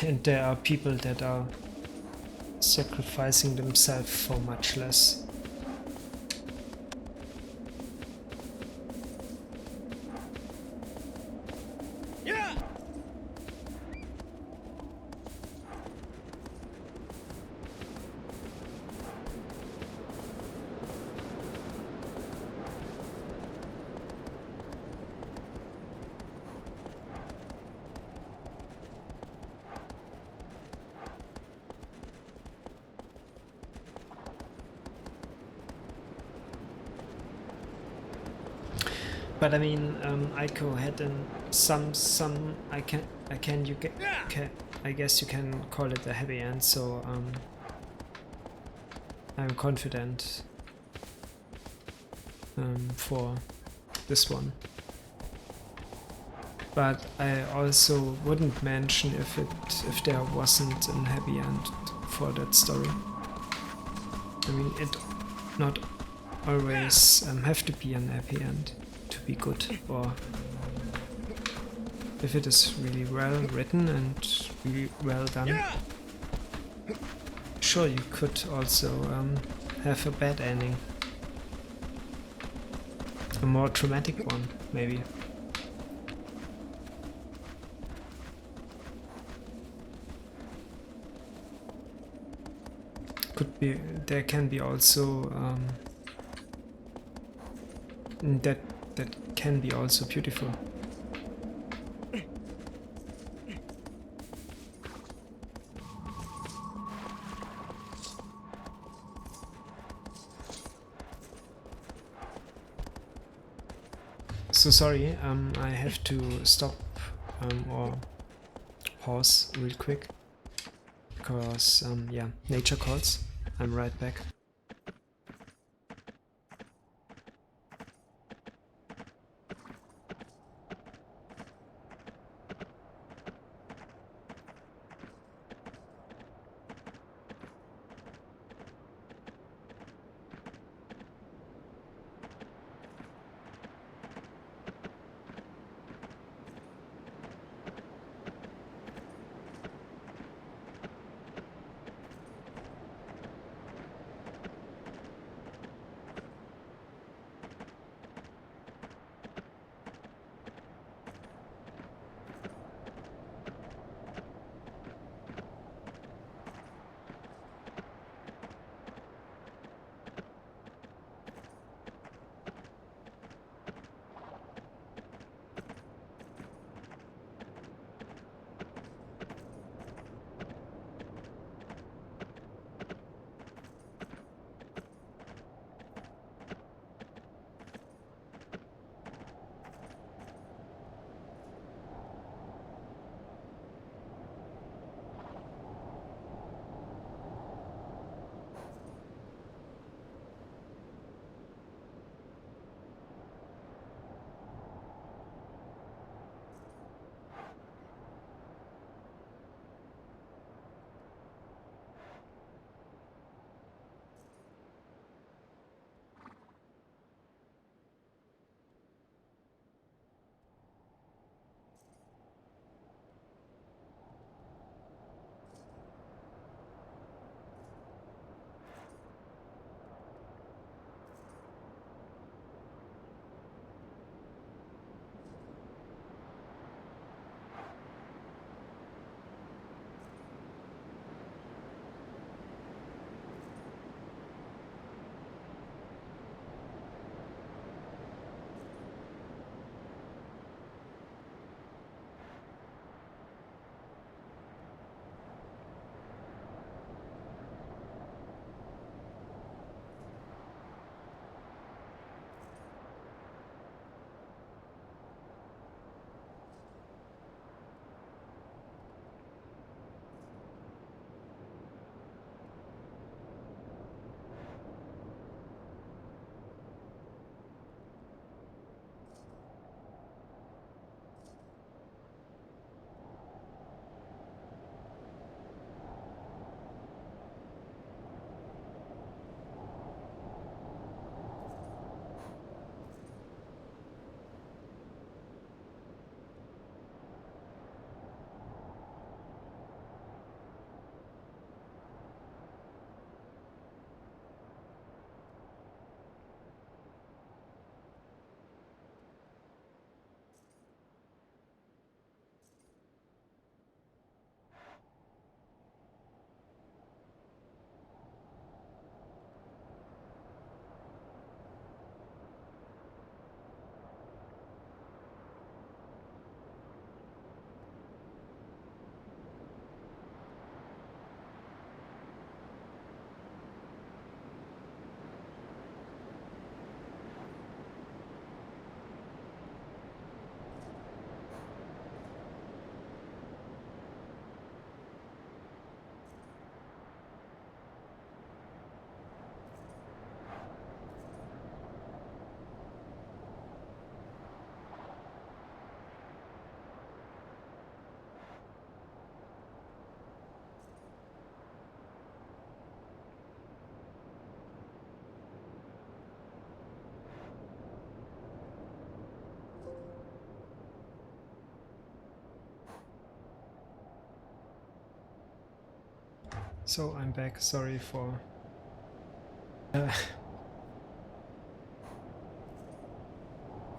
and there are people that are sacrificing themselves for much less. But I mean, Ico had some I guess you can call it a heavy end. So I'm confident for this one. But I also wouldn't mention if there wasn't a happy end for that story. I mean, it not always have to be an happy end to be good, or if it is really well written and really well done. Sure, you could also have a bad ending, a more traumatic one, maybe. Could be, there can be also that can be also beautiful. So sorry, I have to stop or pause real quick because yeah, nature calls. I'm right back. So I'm back. Sorry for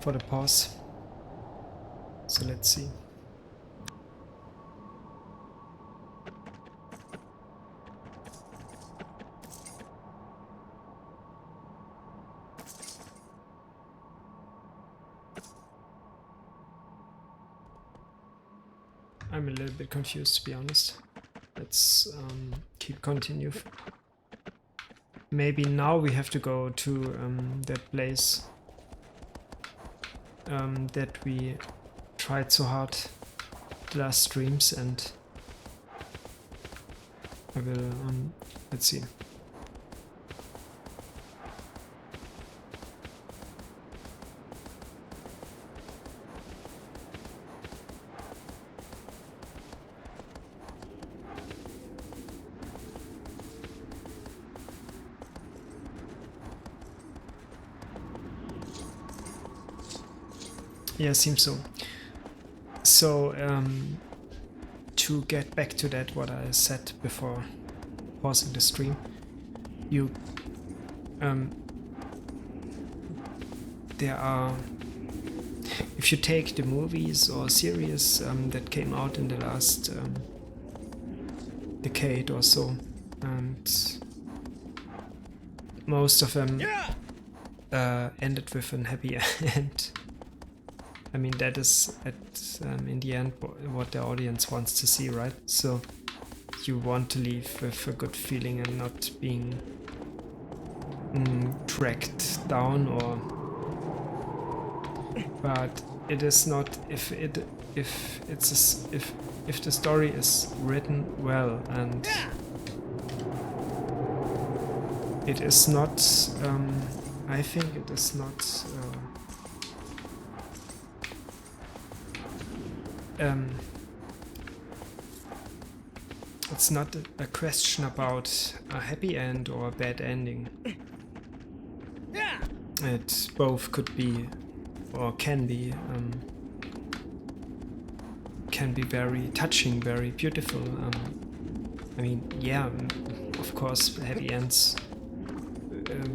the pause. So let's see. I'm a little bit confused, to be honest. Let's continue. Maybe now we have to go to that place that we tried so hard the last streams, and I will let's see. Yeah, seems so. So, to get back to that, what I said before pausing the stream, you, there are, if you take the movies or series that came out in the last decade or so, and most of them ended with a happy end. I mean, that is in the end what the audience wants to see, right? So you want to leave with a good feeling and not being dragged down, or. But it is not if the story is written well, and it is not. I think it is not. It's not a question about a happy end or a bad ending. It both could be, or can be very touching, very beautiful. I mean, yeah, of course, happy ends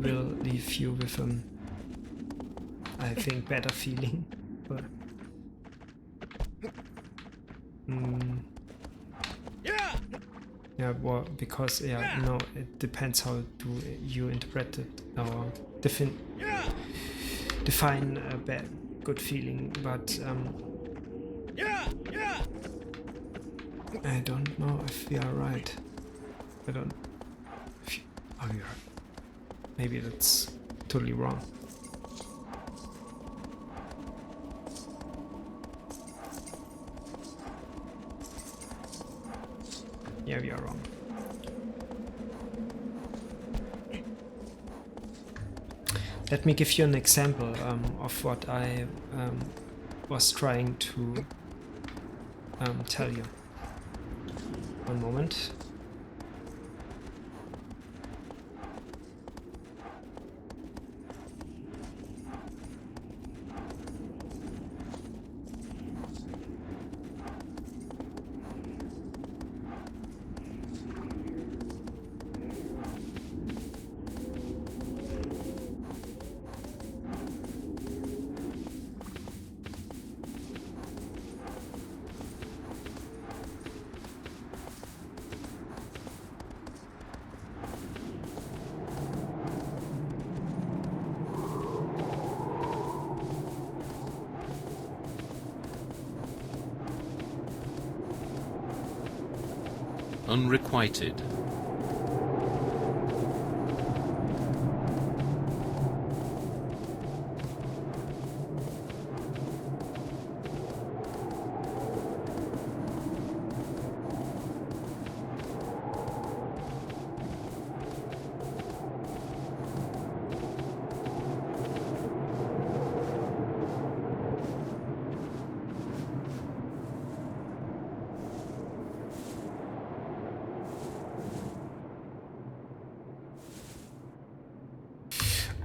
will leave you with I think, better feeling. But yeah, well, because it depends how do you interpret it or define a bad good feeling. But I don't know if we are right. I don't. We are. Maybe that's totally wrong. Yeah, we are wrong. Let me give you an example of what I was trying to tell you. One moment. Unrequited.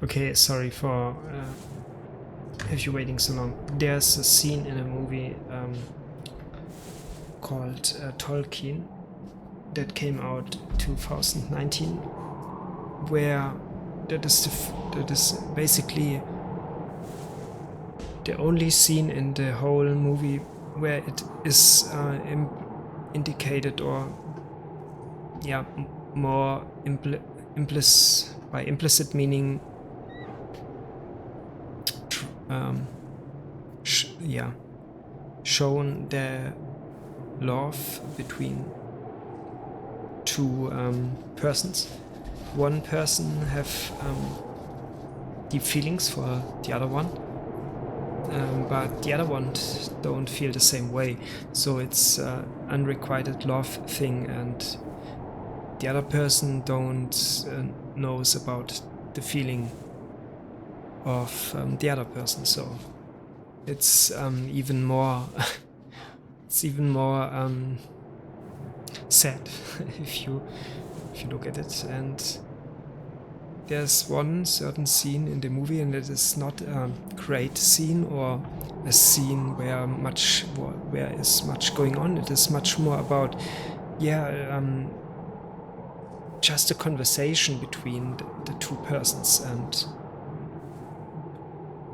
Okay, sorry for have you waiting so long. There's a scene in a movie called Tolkien, that came out 2019, where that is basically the only scene in the whole movie where it is indicated, or yeah, more by implicit meaning, shown the love between two persons. One person have deep feelings for the other one, but the other one don't feel the same way. So it's unrequited love thing, and the other person don't knows about the feeling of the other person. So it's even more it's even more sad if you look at it. And there's one certain scene in the movie, and it is not a great scene or a scene where is much going on. It is much more about just a conversation between the two persons, and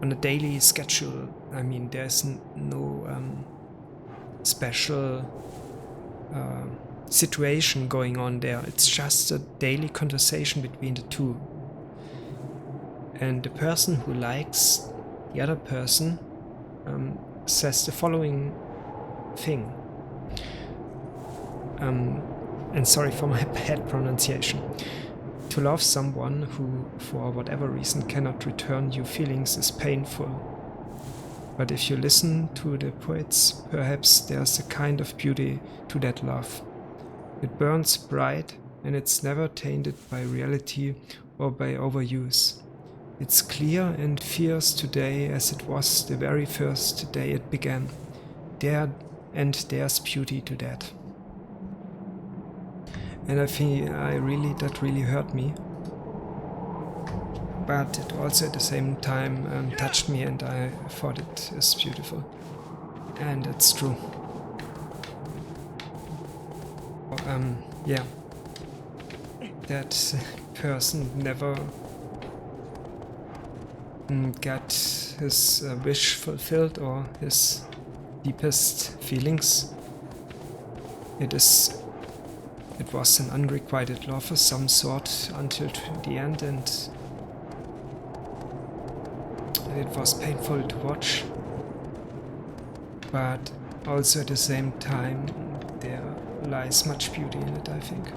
on a daily schedule. I mean, there's no special situation going on there. It's just a daily conversation between the two. And the person who likes the other person says the following thing. And sorry for my bad pronunciation. To love someone who, for whatever reason, cannot return you feelings is painful. But if you listen to the poets, perhaps there's a kind of beauty to that love. It burns bright, and it's never tainted by reality or by overuse. It's clear and fierce today as it was the very first day it began. There's beauty to that. And I think that really hurt me. But it also at the same time touched me, and I thought it is beautiful. And it's true. That person never got his wish fulfilled, or his deepest feelings. It was an unrequited love of some sort until the end, and it was painful to watch. But also at the same time, there lies much beauty in it, I think.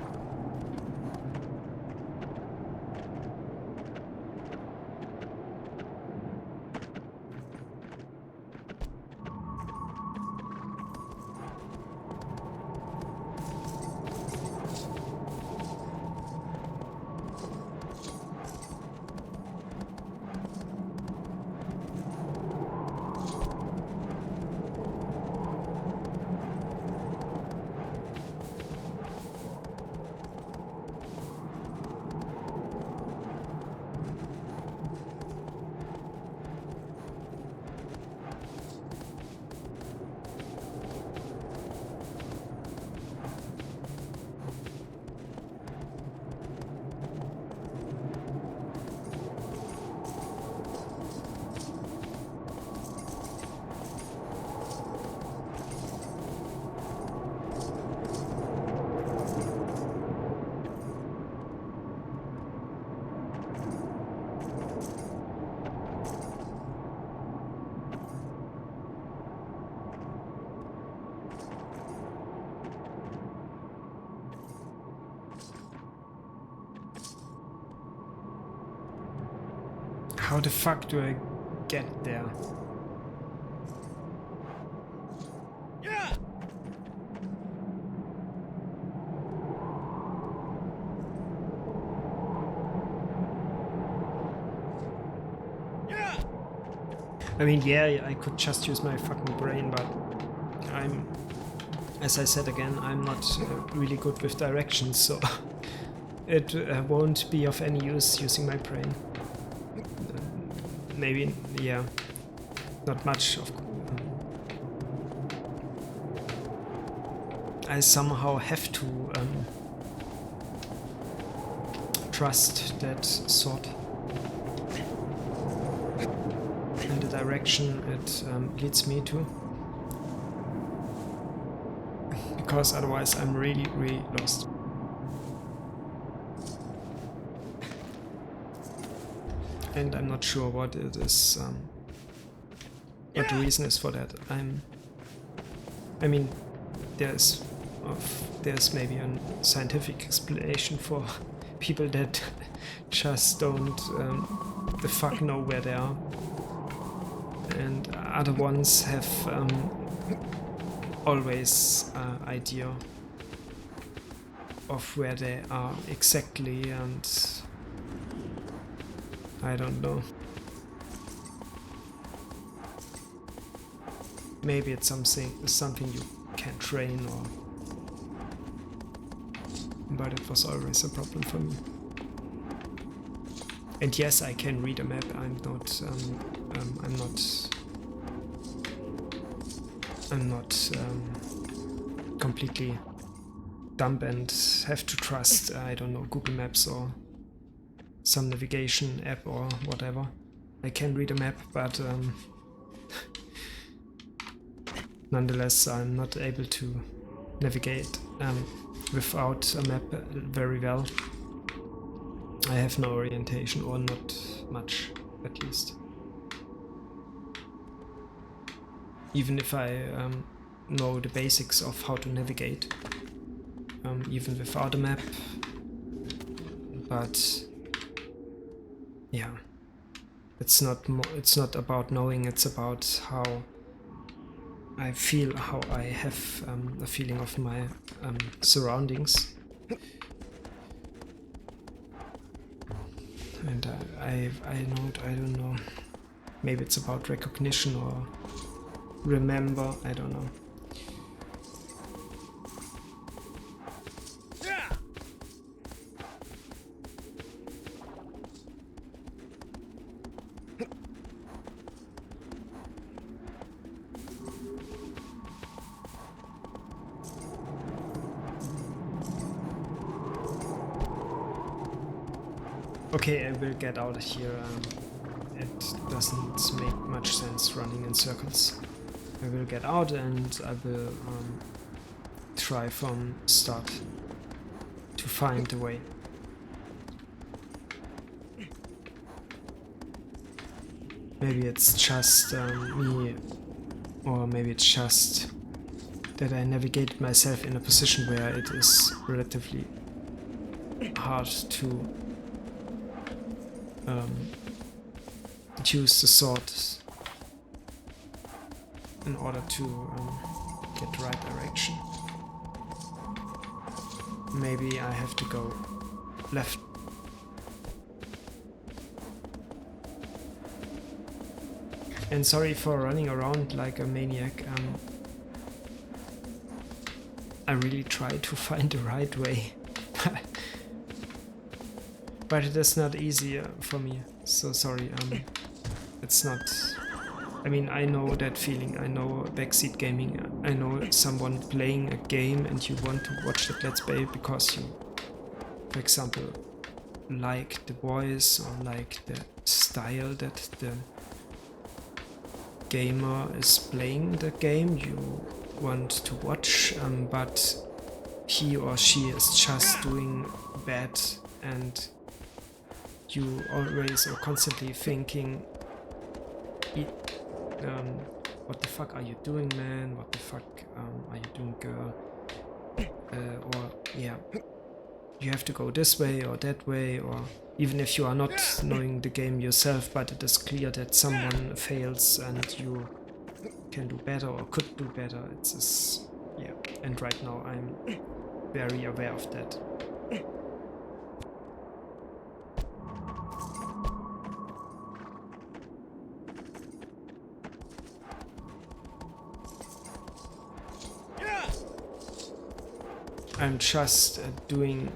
How the fuck do I get there? Yeah. Yeah. I mean, yeah, I could just use my fucking brain, but as I said again, I'm not really good with directions, so it won't be of any use using my brain. Maybe, yeah, not much of. I somehow have to trust that sword in the direction it leads me to, because otherwise I'm really lost. And I'm not sure what it is, what the reason is for that. I mean, there's maybe a scientific explanation for people that just don't the fuck know where they are, and other ones have always idea of where they are exactly, and I don't know. Maybe it's something you can train, or but it was always a problem for me. And yes, I can read a map. I'm not completely dumb and have to trust, I don't know, Google Maps or some navigation app or whatever. I can read a map, but nonetheless I'm not able to navigate without a map very well. I have no orientation, or not much, at least. Even if I know the basics of how to navigate, even without a map. But yeah, it's not about knowing. It's about how I feel, how I have a feeling of my surroundings. And I don't know. Maybe it's about recognition or remember. I don't know. Okay, I will get out of here. It doesn't make much sense running in circles. I will get out and I will try from start to find the way. Maybe it's just me, or maybe it's just that I navigated myself in a position where it is relatively hard to use the sword in order to get the right direction. Maybe I have to go left. And sorry for running around like a maniac. I really try to find the right way. But it is not easy for me, so sorry. It's not... I mean, I know that feeling. I know backseat gaming. I know someone playing a game and you want to watch that Let's Play because you, for example, like the voice or like the style that the gamer is playing the game. You want to watch, but he or she is just doing bad, and you always or constantly thinking, what the fuck are you doing, man? What the fuck are you doing, girl? Or yeah, you have to go this way or that way, or even if you are not knowing the game yourself, but it is clear that someone fails and you can do better or could do better. It's just, yeah, and right now I'm very aware of that. I'm just doing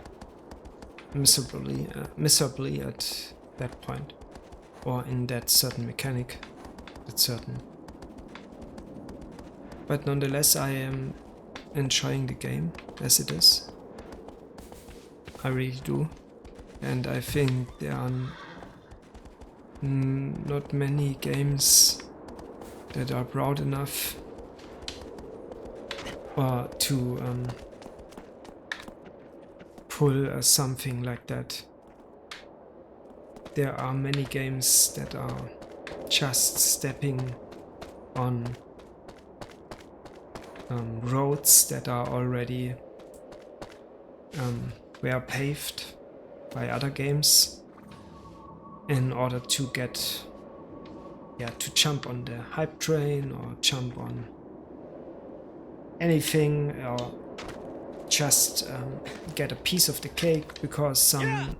miserably at that point, or in that certain mechanic. That's certain. But nonetheless, I am enjoying the game as it is. I really do. And I think there are not many games that are proud enough to pull something like that. There are many games that are just stepping on roads that are already were paved by other games in order to get to jump on the hype train or jump on anything or just get a piece of the cake because some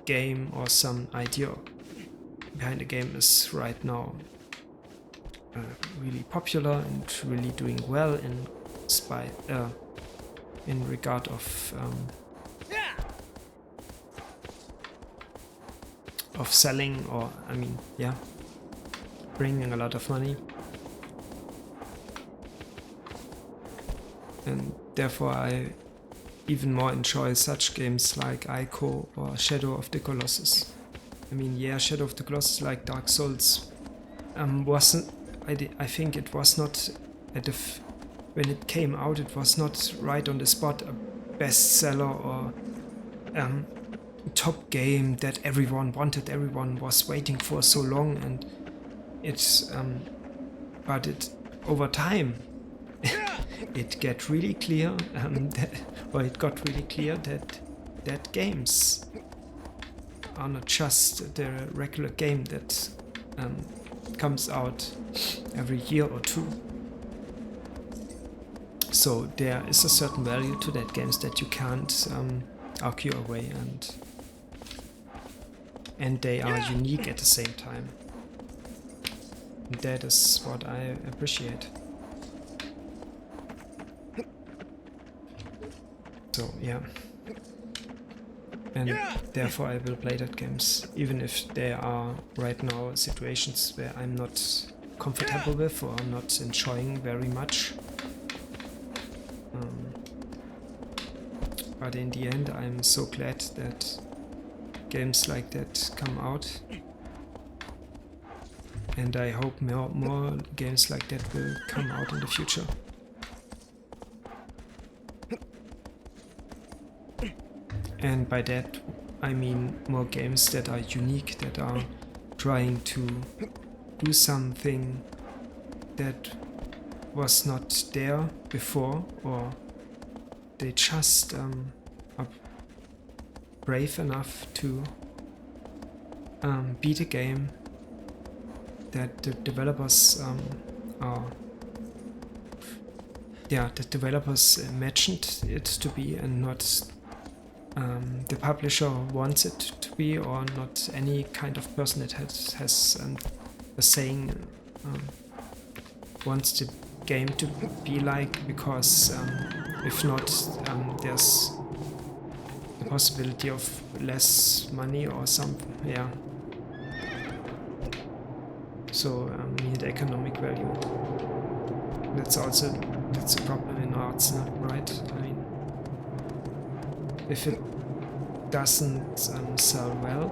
game or some idea behind the game is right now really popular and really doing well in regard of selling, or bringing a lot of money. And therefore I even more enjoy such games like Ico or Shadow of the Colossus. Shadow of the Colossus, like Dark Souls, wasn't. I think it was not when it came out. It was not right on the spot a bestseller or top game that everyone wanted, everyone was waiting for so long, and it's but it over time it got really clear that games are not just the regular game that comes out every year or two. So there is a certain value to that games that you can't argue away, and they are unique at the same time. And that is what I appreciate. So yeah, and therefore I will play that games, even if there are right now situations where I'm not comfortable with or not enjoying very much. But in the end, I'm so glad that games like that come out, and I hope more games like that will come out in the future. And by that I mean more games that are unique, that are trying to do something that was not there before, or they just are brave enough to beat a game that the developers the developers imagined it to be, and not the publisher wants it to be, or not any kind of person that has a saying wants the game to be like, because if not, there's the possibility of less money or something. Yeah. So we need economic value. That's a problem in arts, right? If it doesn't sell well,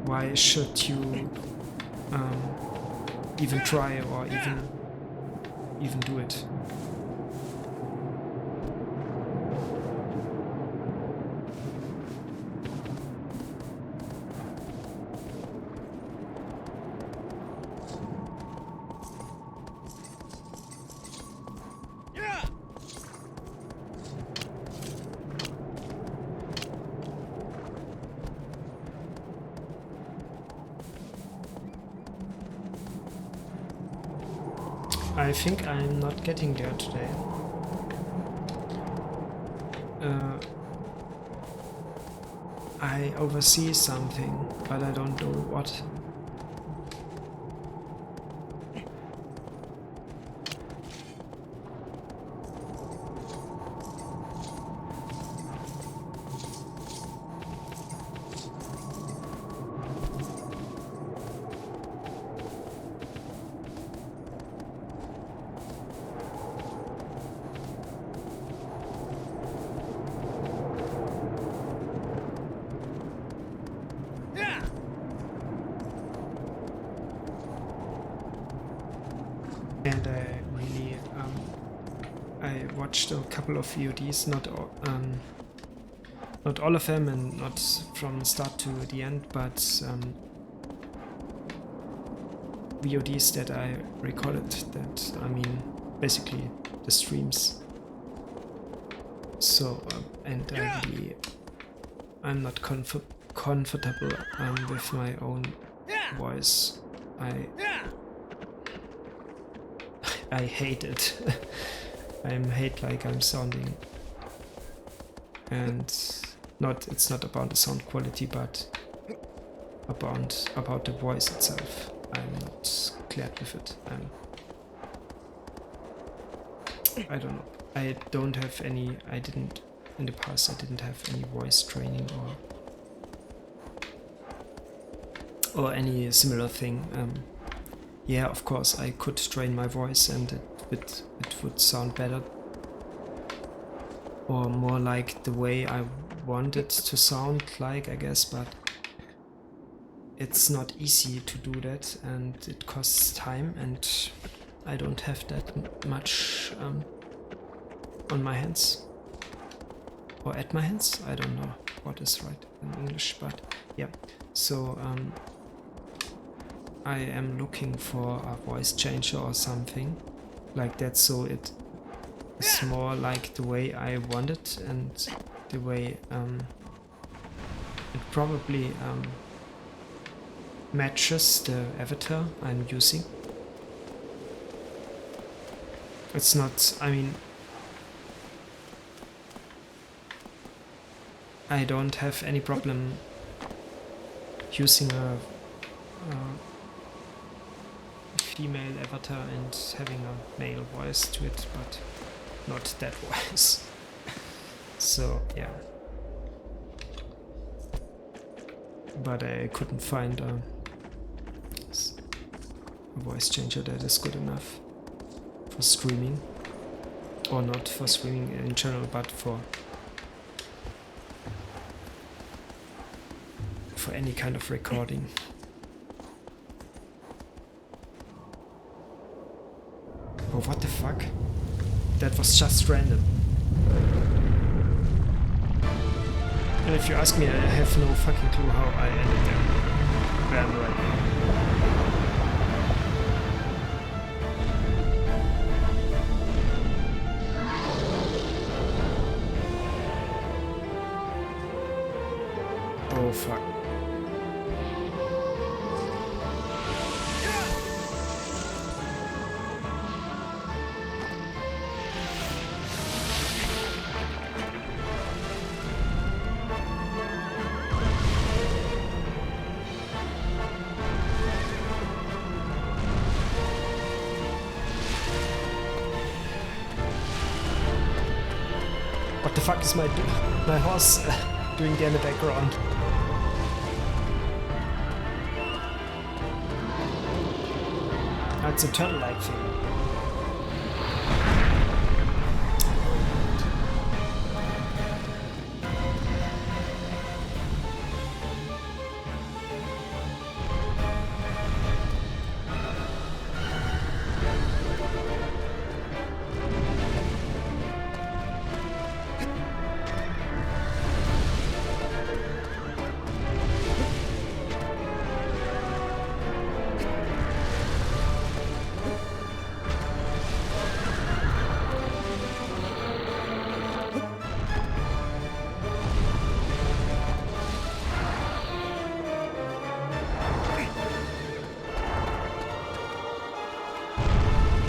why should you even try or even do it? I think I'm not getting there today. I oversee something, but I don't know what. And I watched a couple of VODs, not all of them and not from the start to the end, but VODs that I recorded, that I mean basically the streams. So and I'm not comfortable with my own voice. I hate it. I hate like I'm sounding, and it's not about the sound quality, but about the voice itself. I'm not glad with it. I don't know. I didn't in the past. I didn't have any voice training or any similar thing. Yeah, of course, I could train my voice and it would sound better or more like the way I want it to sound like, I guess, but it's not easy to do that and it costs time and I don't have that much on my hands or at my hands. I don't know what is right in English, but yeah. So I am looking for a voice changer or something like that, so it is more like the way I want it and the way it probably matches the avatar I'm using. It's not, I mean, I don't have any problem using a female avatar and having a male voice to it, but not that voice. So yeah, but I couldn't find a voice changer that is good enough for streaming, or not for streaming in general, but for any kind of recording. Oh, what the fuck? That was just random. And if you ask me, I have no fucking clue how I ended there. Where I'm right now. Oh fuck. What the fuck is my horse doing there in the background? It's a turtle-like thing.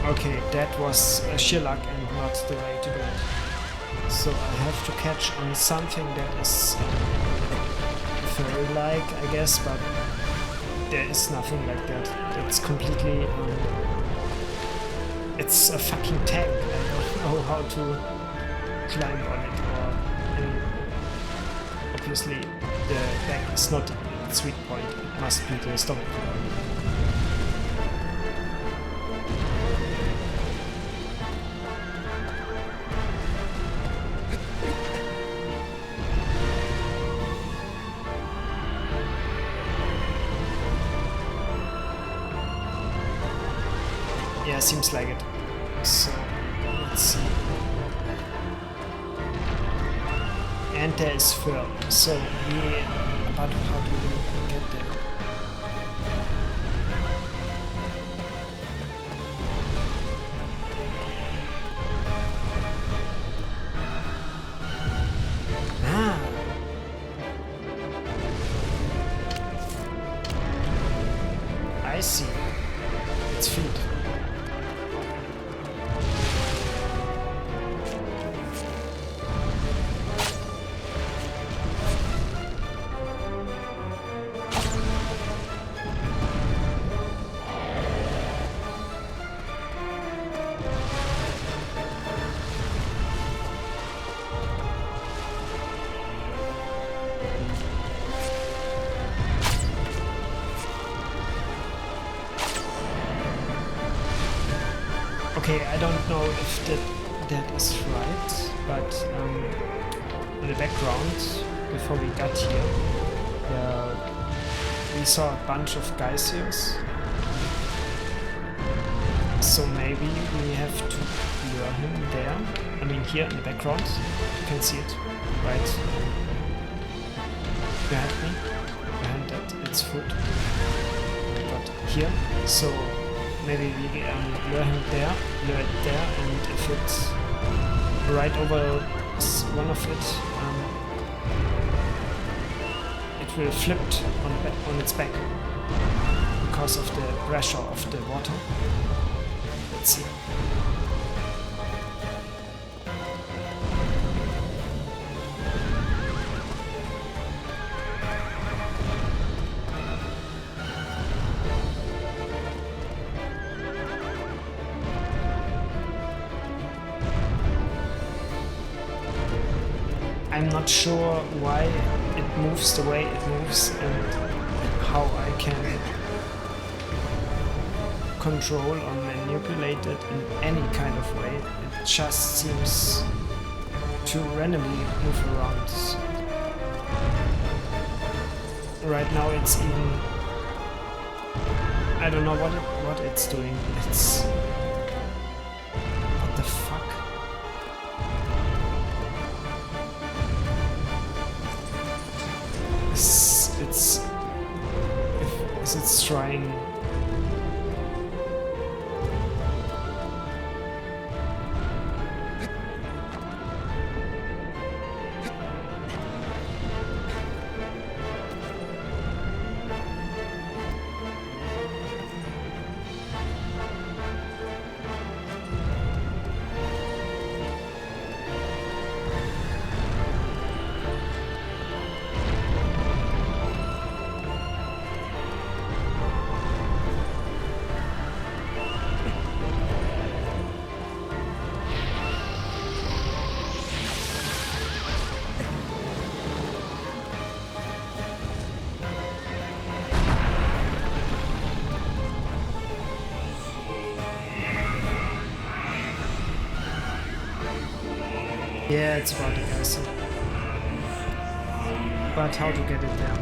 Okay, that was sheer luck and not the way to do it. So I have to catch on something that is fairy-like, I guess, but there is nothing like that. It's completely... it's a fucking tank. I don't know how to climb on it, or... obviously the back is not the sweet point, it must be the stomach point. seems like it. So, let's see. And there is fur. So, but how do we get there? I see. It's feet. Okay, I don't know if that is right, but in the background, before we got here, we saw a bunch of geysers. So maybe we have to lure him there. I mean, here in the background, you can see it right behind me, behind that its foot. But here, so. Maybe we lure him there, lure it there, and if it's right over one of it, it will flip on its back because of the pressure of the water. Let's see. I'm not sure why it moves the way it moves and how I can control or manipulate it in any kind of way. It just seems to randomly move around. Right now it's even... I don't know what it's doing. It's... What the fuck? It's trying. Yeah, it's about the geyser. But how to get it there?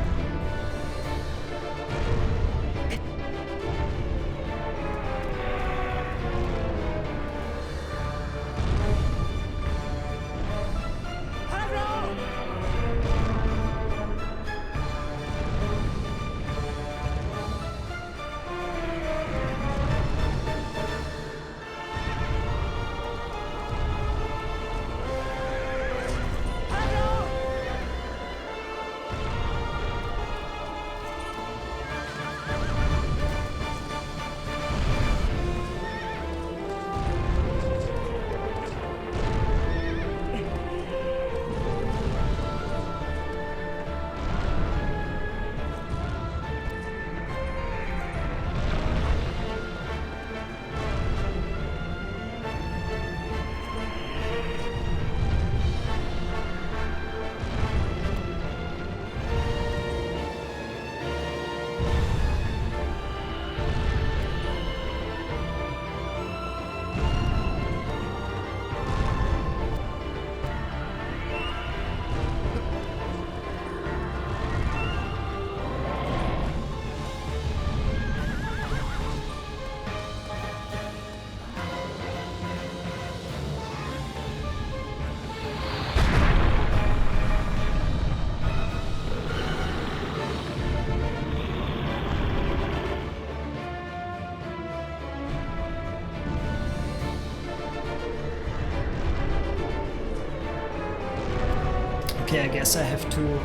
guess I have to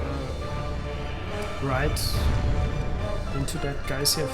ride into that guy's here.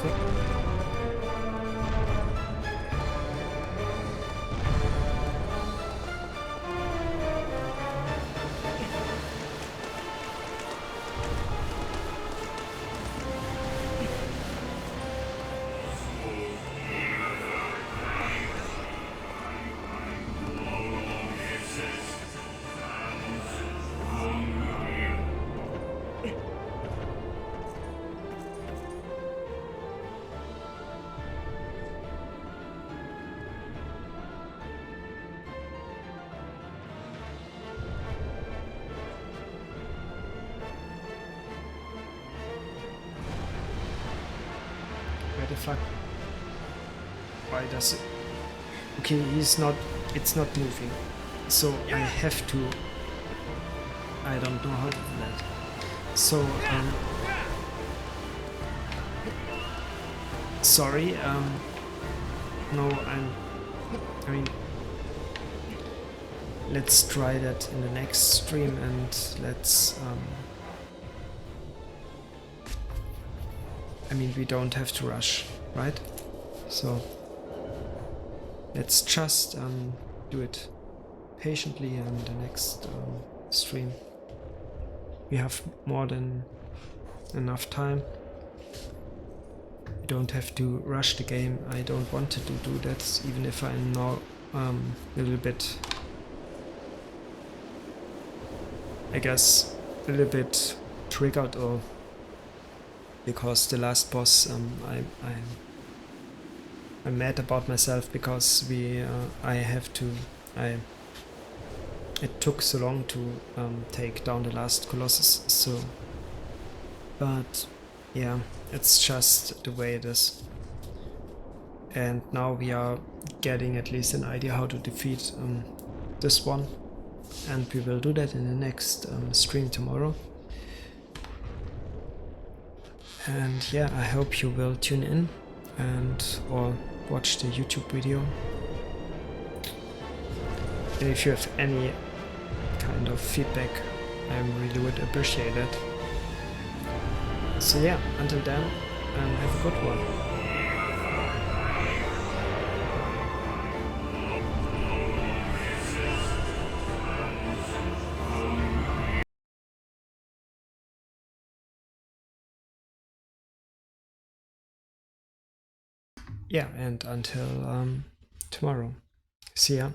Where the fuck? Why does it? Okay, he's not. It's not moving. So I have to. I don't know how to do that. So sorry. No, I mean. Let's try that in the next stream, and let's. I mean, we don't have to rush, right? So let's just do it patiently in the next stream. We have more than enough time. We don't have to rush the game. I don't want to do that, even if I'm now a little bit, I guess, a little bit triggered, or because the last boss, I'm mad about myself because it took so long to take down the last Colossus. So, but yeah, it's just the way it is. And now we are getting at least an idea how to defeat this one, and we will do that in the next stream tomorrow. And yeah, I hope you will tune in and or watch the YouTube video. And if you have any kind of feedback, I really would appreciate it. So yeah, until then, have a good one. Yeah, and until tomorrow. See ya.